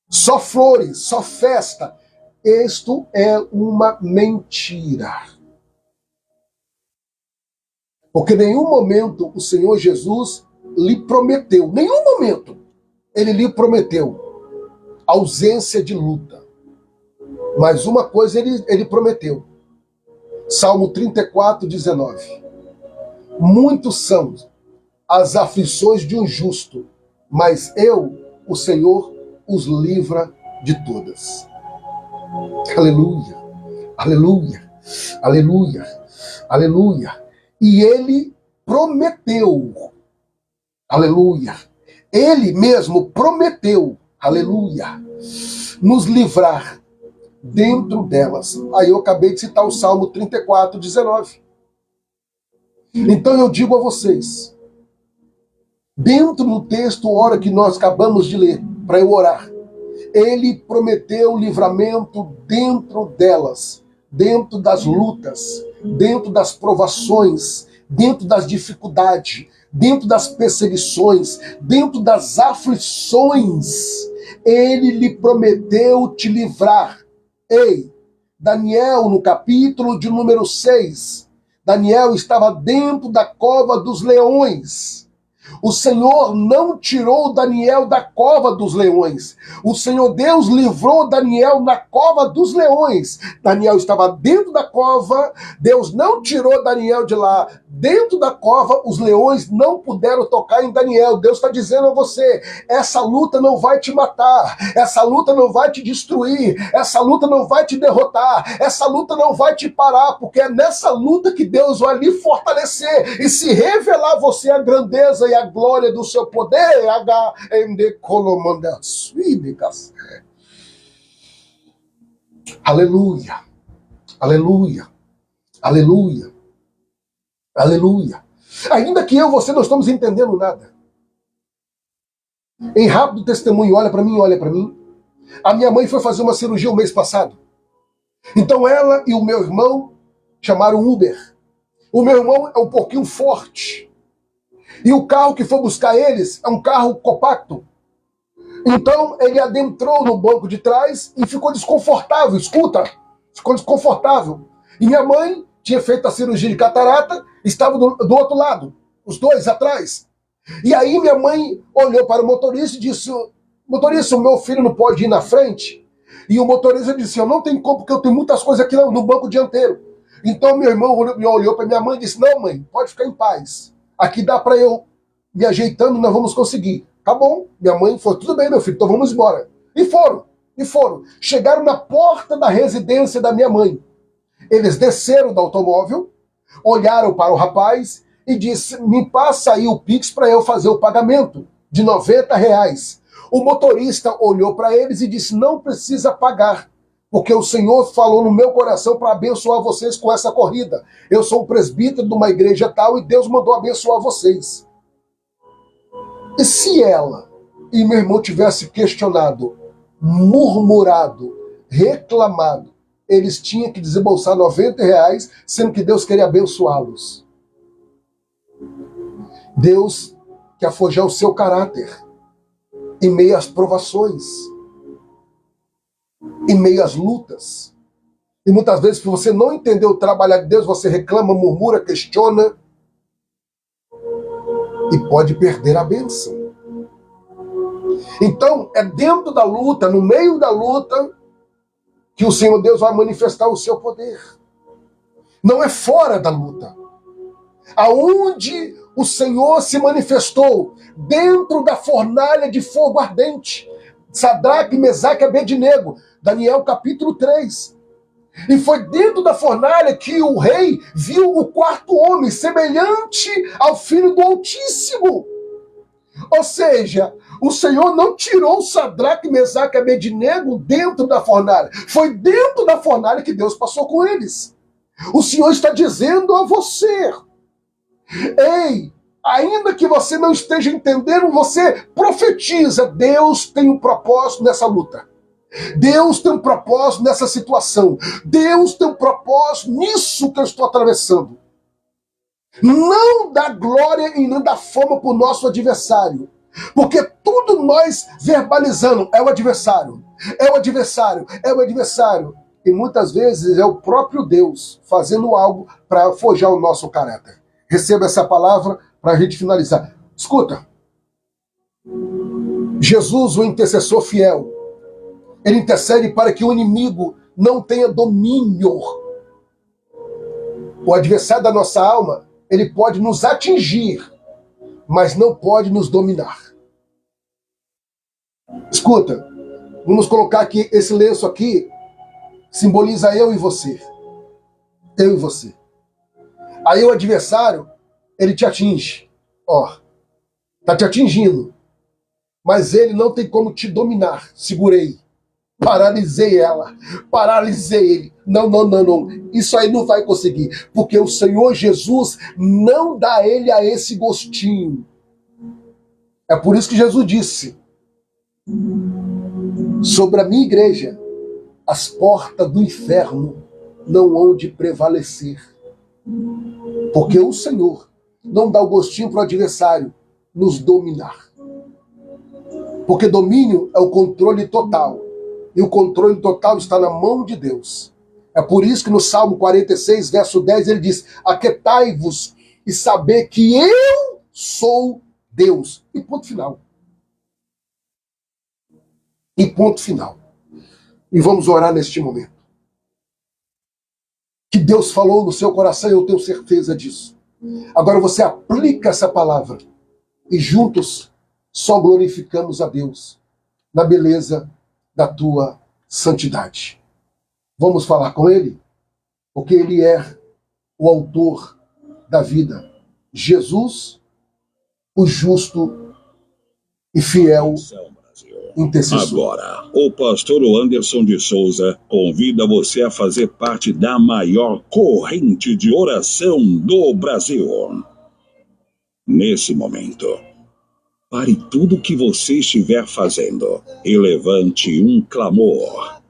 só flores, só festa, isto é uma mentira. Porque em nenhum momento o Senhor Jesus lhe prometeu, nenhum momento ele lhe prometeu ausência de luta. Mas uma coisa ele prometeu. Salmo 34, 19. Muitos são as aflições de um justo, mas eu, o Senhor, os livra de todas. Aleluia, aleluia, aleluia, aleluia. E ele prometeu, aleluia, ele mesmo prometeu, aleluia, nos livrar dentro delas. Aí eu acabei de citar o Salmo 34, 19. Então eu digo a vocês, dentro do texto, hora que nós acabamos de ler, para eu orar, ele prometeu livramento dentro delas, dentro das lutas, dentro das provações, dentro das dificuldades, dentro das perseguições, dentro das aflições. Ele lhe prometeu te livrar. Ei, Daniel, no capítulo de número 6, Daniel estava dentro da cova dos leões. O Senhor não tirou Daniel da cova dos leões. O Senhor Deus livrou Daniel na cova dos leões. Daniel estava dentro da cova, Deus não tirou Daniel de lá. Dentro da cova, os leões não puderam tocar em Daniel. Deus está dizendo a você, essa luta não vai te matar, essa luta não vai te destruir, essa luta não vai te derrotar, essa luta não vai te parar, porque é nessa luta que Deus vai lhe fortalecer e se revelar a você a grandeza e a glória do seu poder. Aleluia, aleluia, aleluia, aleluia. Ainda que eu e você não estamos entendendo nada. Em rápido testemunho, olha para mim, olha para mim. A minha mãe foi fazer uma cirurgia o mês passado. Então ela e o meu irmão chamaram Uber. O meu irmão é um pouquinho forte. E o carro que foi buscar eles é um carro compacto. Então ele adentrou no banco de trás e ficou desconfortável. Escuta, ficou desconfortável. E minha mãe tinha feito a cirurgia de catarata, estava do outro lado, os dois atrás. E aí minha mãe olhou para o motorista e disse, motorista, o meu filho não pode ir na frente? E o motorista disse, eu não tenho como, porque eu tenho muitas coisas aqui no banco dianteiro. Então meu irmão olhou para minha mãe e disse, não mãe, pode ficar em paz. Aqui dá para eu me ajeitando, nós vamos conseguir. Tá bom, minha mãe falou, tudo bem meu filho, então vamos embora. E foram. Chegaram na porta da residência da minha mãe. Eles desceram do automóvel, olharam para o rapaz e disse, me passa aí o Pix para eu fazer o pagamento de R$90. O motorista olhou para eles e disse, não precisa pagar, porque o Senhor falou no meu coração para abençoar vocês com essa corrida. Eu sou um presbítero de uma igreja tal e Deus mandou abençoar vocês. E se ela e meu irmão tivesse questionado, murmurado, reclamado, eles tinham que desembolsar R$90, sendo que Deus queria abençoá-los. Deus quer forjar o seu caráter em meio às provações, em meio às lutas. E muitas vezes, por você não entender o trabalho de Deus, você reclama, murmura, questiona e pode perder a bênção. Então, é dentro da luta, no meio da luta, que o Senhor Deus vai manifestar o seu poder. Não é fora da luta. Aonde o Senhor se manifestou? Dentro da fornalha de fogo ardente. Sadraque, Mesaque e Abednego. Daniel capítulo 3. E foi dentro da fornalha que o rei viu o quarto homem, semelhante ao Filho do Altíssimo. Ou seja, o Senhor não tirou Sadraque, Mesaque e Abednego dentro da fornalha. Foi dentro da fornalha que Deus passou com eles. O Senhor está dizendo a você, ei, ainda que você não esteja entendendo, você profetiza, Deus tem um propósito nessa luta. Deus tem um propósito nessa situação. Deus tem um propósito nisso que eu estou atravessando. Não dá glória e não dá fama para o nosso adversário. Porque tudo nós verbalizando é o adversário. É o adversário. É o adversário. E muitas vezes é o próprio Deus fazendo algo para forjar o nosso caráter. Receba essa palavra para a gente finalizar. Escuta. Jesus, o intercessor fiel, ele intercede para que o inimigo não tenha domínio. O adversário da nossa alma, ele pode nos atingir, mas não pode nos dominar. Escuta, Vamos colocar que esse lenço aqui simboliza eu e você. Eu e você. Aí o adversário, ele te atinge. Ó, tá te atingindo. Mas ele não tem como te dominar. Segurei. Paralisei ela. Paralisei ele. Não, não, não, não. Isso aí não vai conseguir. Porque o Senhor Jesus não dá ele a esse gostinho. É por isso que Jesus disse sobre a minha igreja: as portas do inferno não hão de prevalecer. Porque o Senhor não dá o gostinho para o adversário nos dominar. Porque domínio é o controle total. E o controle total está na mão de Deus. É por isso que no Salmo 46, verso 10, ele diz: aquietai-vos e saber que eu sou Deus. E ponto final. E ponto final. E vamos orar neste momento. Que Deus falou no seu coração, eu tenho certeza disso. Agora você aplica essa palavra e juntos só glorificamos a Deus na beleza da tua santidade. Vamos falar com Ele? Porque Ele é o autor da vida. Jesus, o justo e fiel intercessor. Agora, o pastor Anderson de Souza convida você a fazer parte da maior corrente de oração do Brasil. Nesse momento, pare tudo o que você estiver fazendo e levante um clamor.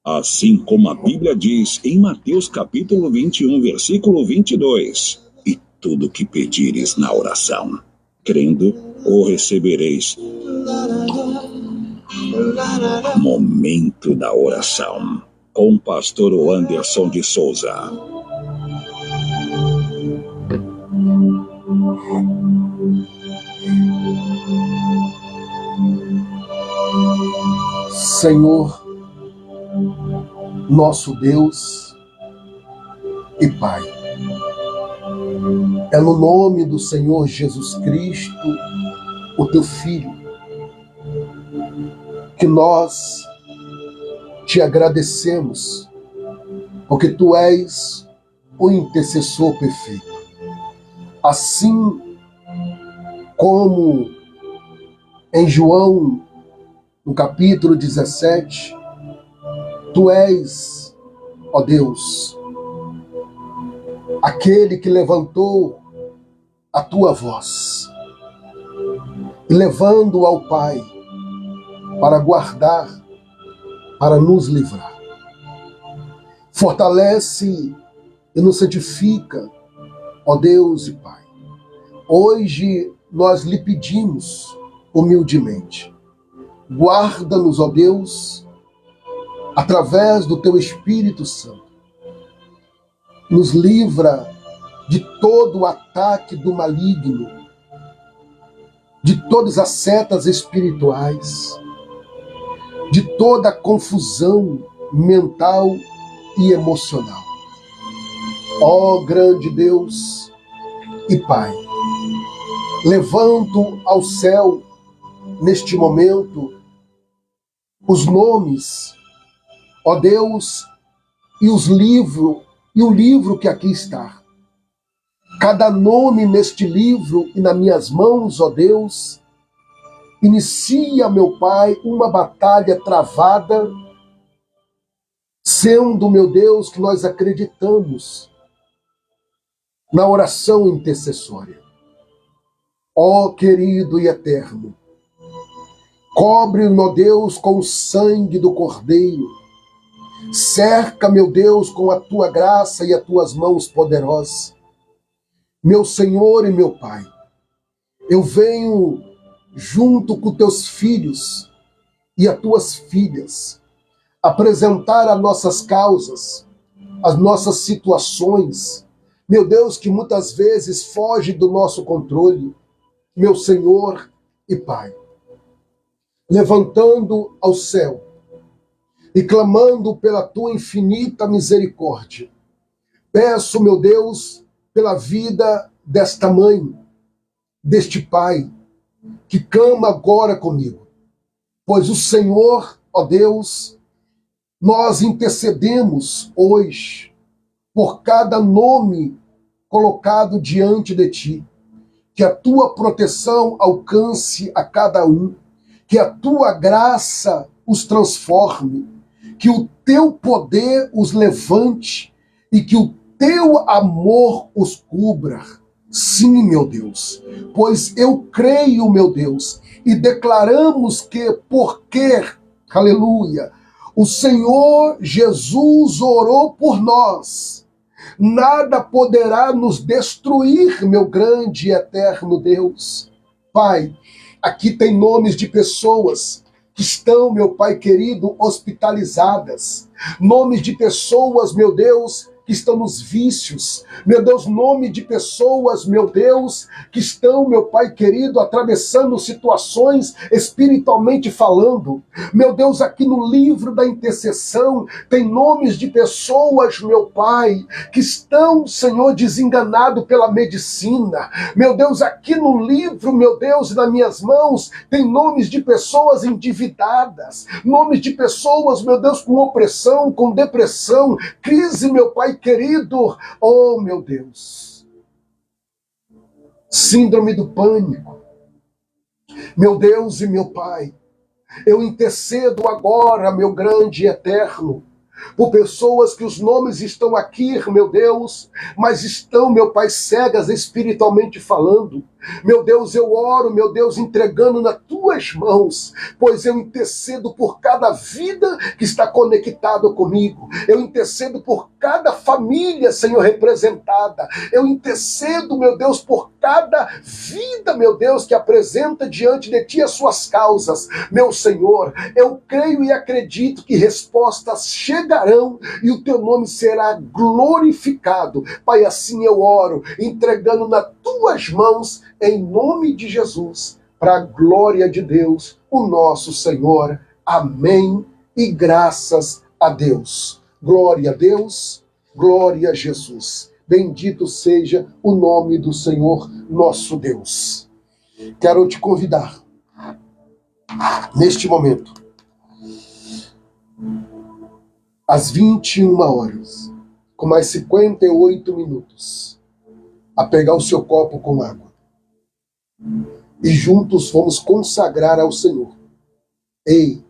Assim como a Bíblia diz em Mateus capítulo 21, versículo 22. E tudo que pedires na oração, crendo, o recebereis. Momento da oração, com o pastor Anderson de Souza. Senhor, nosso Deus e Pai, é no nome do Senhor Jesus Cristo, o teu Filho, que nós te agradecemos, porque tu és o intercessor perfeito. Assim como em João, no capítulo 17, tu és, ó Deus, aquele que levantou a tua voz, e levando ao Pai para guardar, para nos livrar. Fortalece e nos santifica, ó Deus e Pai. Hoje nós lhe pedimos humildemente, guarda-nos, ó Deus, através do teu Espírito Santo. Nos livra de todo o ataque do maligno, de todas as setas espirituais, de toda a confusão mental e emocional. Ó grande Deus e Pai, levanto ao céu neste momento os nomes, ó Deus, e os livros, e o livro que aqui está. Cada nome neste livro e nas minhas mãos, ó Deus, inicia, meu Pai, uma batalha travada, sendo, meu Deus, que nós acreditamos na oração intercessória. Ó querido e eterno, cobre, meu Deus, com o sangue do Cordeiro, cerca, meu Deus, com a tua graça e as tuas mãos poderosas. Meu Senhor e meu Pai, eu venho junto com teus filhos e as tuas filhas apresentar as nossas causas, as nossas situações, meu Deus, que muitas vezes foge do nosso controle, meu Senhor e Pai. Levantando ao céu e clamando pela tua infinita misericórdia, peço, meu Deus, pela vida desta mãe, deste pai, que clama agora comigo, pois o Senhor Ó Deus, nós intercedemos hoje por cada nome colocado diante de Ti. Que a Tua proteção alcance a cada um, que a Tua graça os transforme, que o Teu poder os levante e que o Teu amor os cubra. Sim, meu Deus, pois eu creio, meu Deus, e declaramos que, porque, aleluia, o Senhor Jesus orou por nós, nada poderá nos destruir, meu grande e eterno Deus. Pai, aqui tem nomes de pessoas que estão, meu Pai querido, hospitalizadas. Nomes de pessoas, meu Deus, que estão nos vícios. Meu Deus, nome de pessoas, meu Deus, que estão, meu Pai querido, atravessando situações espiritualmente falando. Meu Deus, aqui no livro da intercessão tem nomes de pessoas, meu Pai, que estão, Senhor, desenganados pela medicina. Meu Deus, aqui no livro, meu Deus, nas minhas mãos, tem nomes de pessoas endividadas, nomes de pessoas, meu Deus, com opressão, com depressão, crise, meu Pai querido, oh meu Deus, síndrome do pânico. Meu Deus e meu Pai, eu intercedo agora, meu grande e eterno, por pessoas que os nomes estão aqui, meu Deus, mas estão, meu Pai, cegas espiritualmente falando. Meu Deus, eu oro, meu Deus, entregando nas tuas mãos, pois eu intercedo por cada vida que está conectada comigo. Eu intercedo por cada família, Senhor, representada. Eu intercedo, meu Deus, por cada vida, meu Deus, que apresenta diante de Ti as suas causas. Meu Senhor, eu creio e acredito que respostas chegarão e o Teu nome será glorificado. Pai, assim eu oro, entregando nas Tuas mãos, em nome de Jesus, para a glória de Deus, o nosso Senhor. Amém e graças a Deus. Glória a Deus, glória a Jesus. Bendito seja o nome do Senhor nosso Deus. Quero te convidar, neste momento, às 21 horas, com mais 58 minutos, a pegar o seu copo com água. E juntos vamos consagrar ao Senhor. Ei,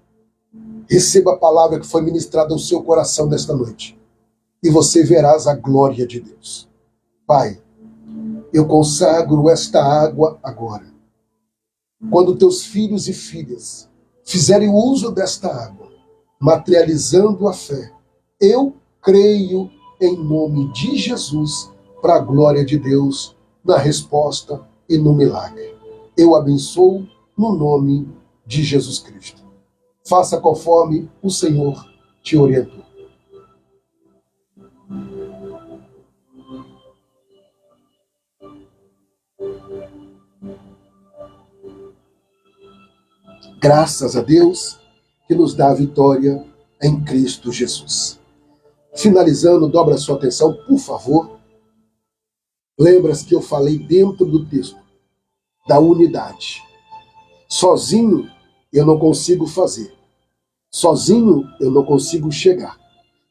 receba a palavra que foi ministrada ao seu coração nesta noite. E você verás a glória de Deus. Pai, eu consagro esta água agora. Quando teus filhos e filhas fizerem uso desta água, materializando a fé, eu creio em nome de Jesus, para a glória de Deus, na resposta e no milagre. Eu abençoo no nome de Jesus Cristo. Faça conforme o Senhor te orientou. Graças a Deus que nos dá a vitória em Cristo Jesus. Finalizando, dobra a sua atenção, por favor. Lembra-se que eu falei dentro do texto da unidade. Sozinho eu não consigo fazer. Sozinho eu não consigo chegar.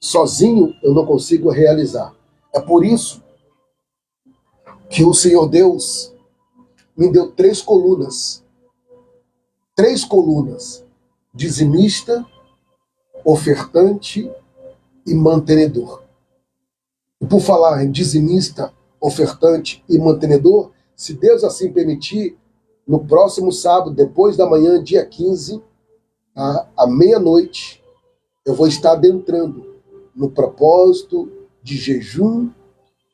Sozinho eu não consigo realizar. É por isso que o Senhor Deus me deu 3 colunas. 3 colunas. Dizimista, ofertante e mantenedor. E por falar em dizimista, ofertante e mantenedor, se Deus assim permitir, no próximo sábado, depois da manhã, dia 15, à meia-noite, eu vou estar adentrando no propósito de jejum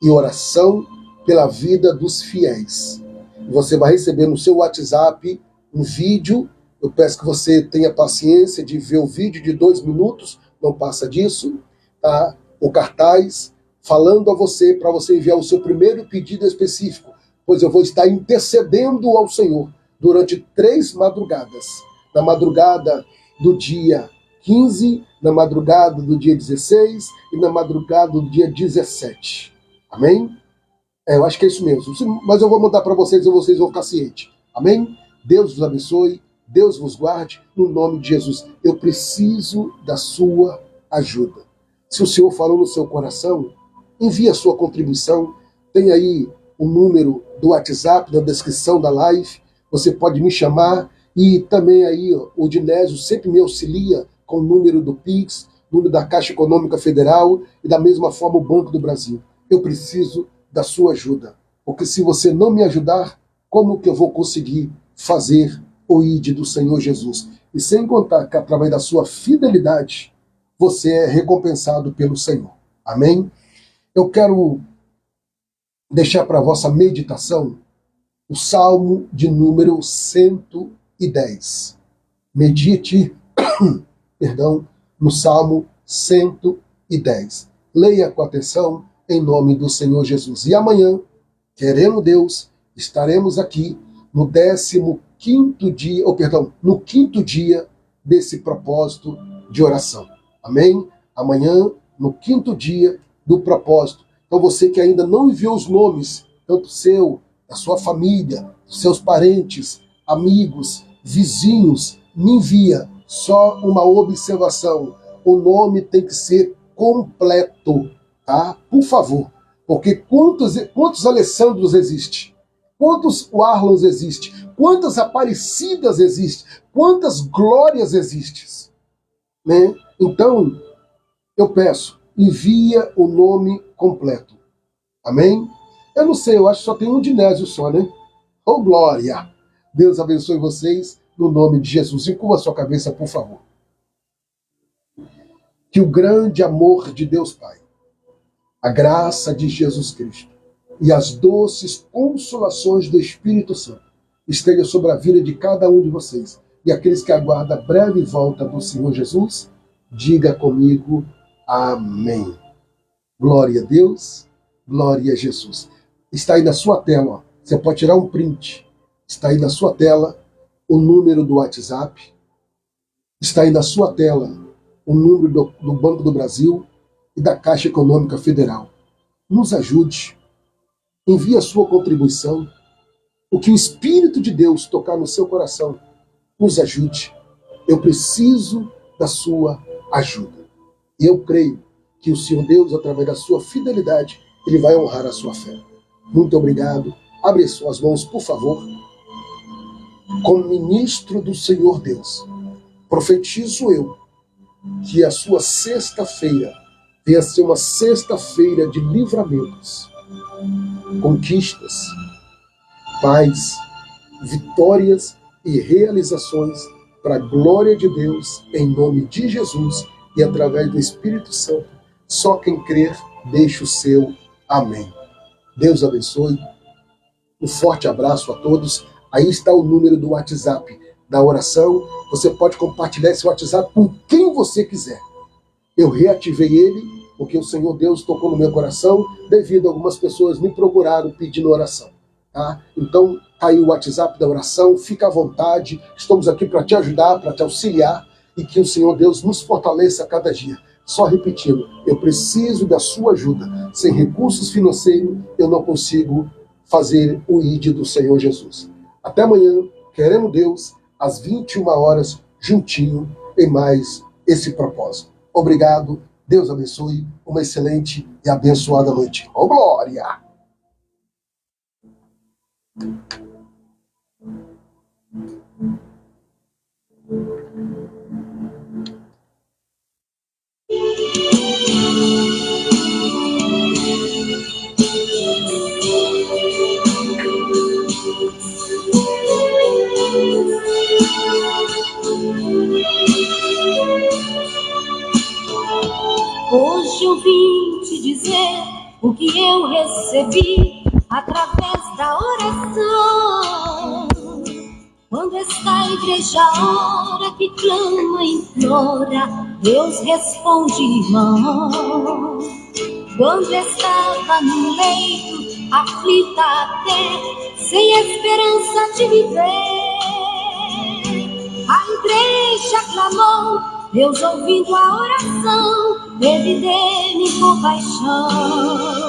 e oração pela vida dos fiéis. Você vai receber no seu WhatsApp um vídeo. Eu peço que você tenha paciência de ver o vídeo de 2 minutos, não passa disso, tá? O cartaz falando a você, para você enviar o seu primeiro pedido específico, pois eu vou estar intercedendo ao Senhor durante 3 madrugadas. Na madrugada do dia 15, na madrugada do dia 16 e na madrugada do dia 17. Amém? Eu acho que é isso mesmo. Mas eu vou mandar para vocês e vocês vão ficar cientes. Amém? Deus os abençoe. Deus vos guarde, no nome de Jesus. Eu preciso da sua ajuda. Se o Senhor falou no seu coração, envie a sua contribuição. Tem aí o número do WhatsApp na descrição da live. Você pode me chamar. E também aí o Dinésio sempre me auxilia com o número do Pix, número da Caixa Econômica Federal e da mesma forma o Banco do Brasil. Eu preciso da sua ajuda. Porque se você não me ajudar, como que eu vou conseguir fazer o ID do Senhor Jesus? E sem contar que através da sua fidelidade, você é recompensado pelo Senhor. Amém? Eu quero deixar para a vossa meditação o Salmo de número 110. Medite, no Salmo 110. Leia com atenção em nome do Senhor Jesus. E amanhã, querendo Deus, estaremos aqui no 15º dia, no 5º dia desse propósito de oração. Amém? Amanhã, no 5º dia do propósito. Então você que ainda não enviou os nomes, tanto seu, da sua família, dos seus parentes, amigos, vizinhos, me envia só uma observação. O nome tem que ser completo, tá? Por favor. Porque quantos Alessandros existem? Quantos Arlons existem? Quantas Aparecidas existem? Quantas glórias existem? Né? Então, eu peço, envia o nome completo. Amém? Eu não sei, eu acho que só tem um Dinésio só, né? Oh, glória! Deus abençoe vocês, no nome de Jesus. Encurva a sua cabeça, por favor. Que o grande amor de Deus Pai, a graça de Jesus Cristo e as doces consolações do Espírito Santo estejam sobre a vida de cada um de vocês. E aqueles que aguardam a breve volta do Senhor Jesus, diga comigo, amém. Glória a Deus, glória a Jesus. Está aí na sua tela, ó. Você pode tirar um print. Está aí na sua tela o número do WhatsApp. Está aí na sua tela o número do Banco do Brasil e da Caixa Econômica Federal. Nos ajude. Envie a sua contribuição. O que o Espírito de Deus tocar no seu coração, nos ajude. Eu preciso da sua ajuda. E eu creio que o Senhor Deus, através da sua fidelidade, Ele vai honrar a sua fé. Muito obrigado. Abre suas mãos, por favor. Como ministro do Senhor Deus, profetizo eu que a sua sexta-feira venha ser uma sexta-feira de livramentos, conquistas, paz, vitórias e realizações para a glória de Deus, em nome de Jesus e através do Espírito Santo. Só quem crer, deixa o seu amém. Deus abençoe. Um forte abraço a todos. Aí está o número do WhatsApp da oração. Você pode compartilhar esse WhatsApp com quem você quiser. Eu reativei ele porque o Senhor Deus tocou no meu coração devido a algumas pessoas me procuraram pedindo oração. Tá? Então, tá aí o WhatsApp da oração. Fica à vontade. Estamos aqui para te ajudar, para te auxiliar e que o Senhor Deus nos fortaleça a cada dia. Só repetindo, eu preciso da sua ajuda. Sem recursos financeiros, eu não consigo fazer o ID do Senhor Jesus. Até amanhã, querendo Deus, às 21 horas, juntinho, em mais esse propósito. Obrigado, Deus abençoe, uma excelente e abençoada noite. Oh, glória! Hoje eu vim te dizer o que eu recebi através da oração. Quando esta igreja ora, que clama e implora, Deus responde, irmão. Quando estava no leito, aflita até, sem esperança de viver, a igreja clamou, Deus ouvindo a oração, teve dele compaixão.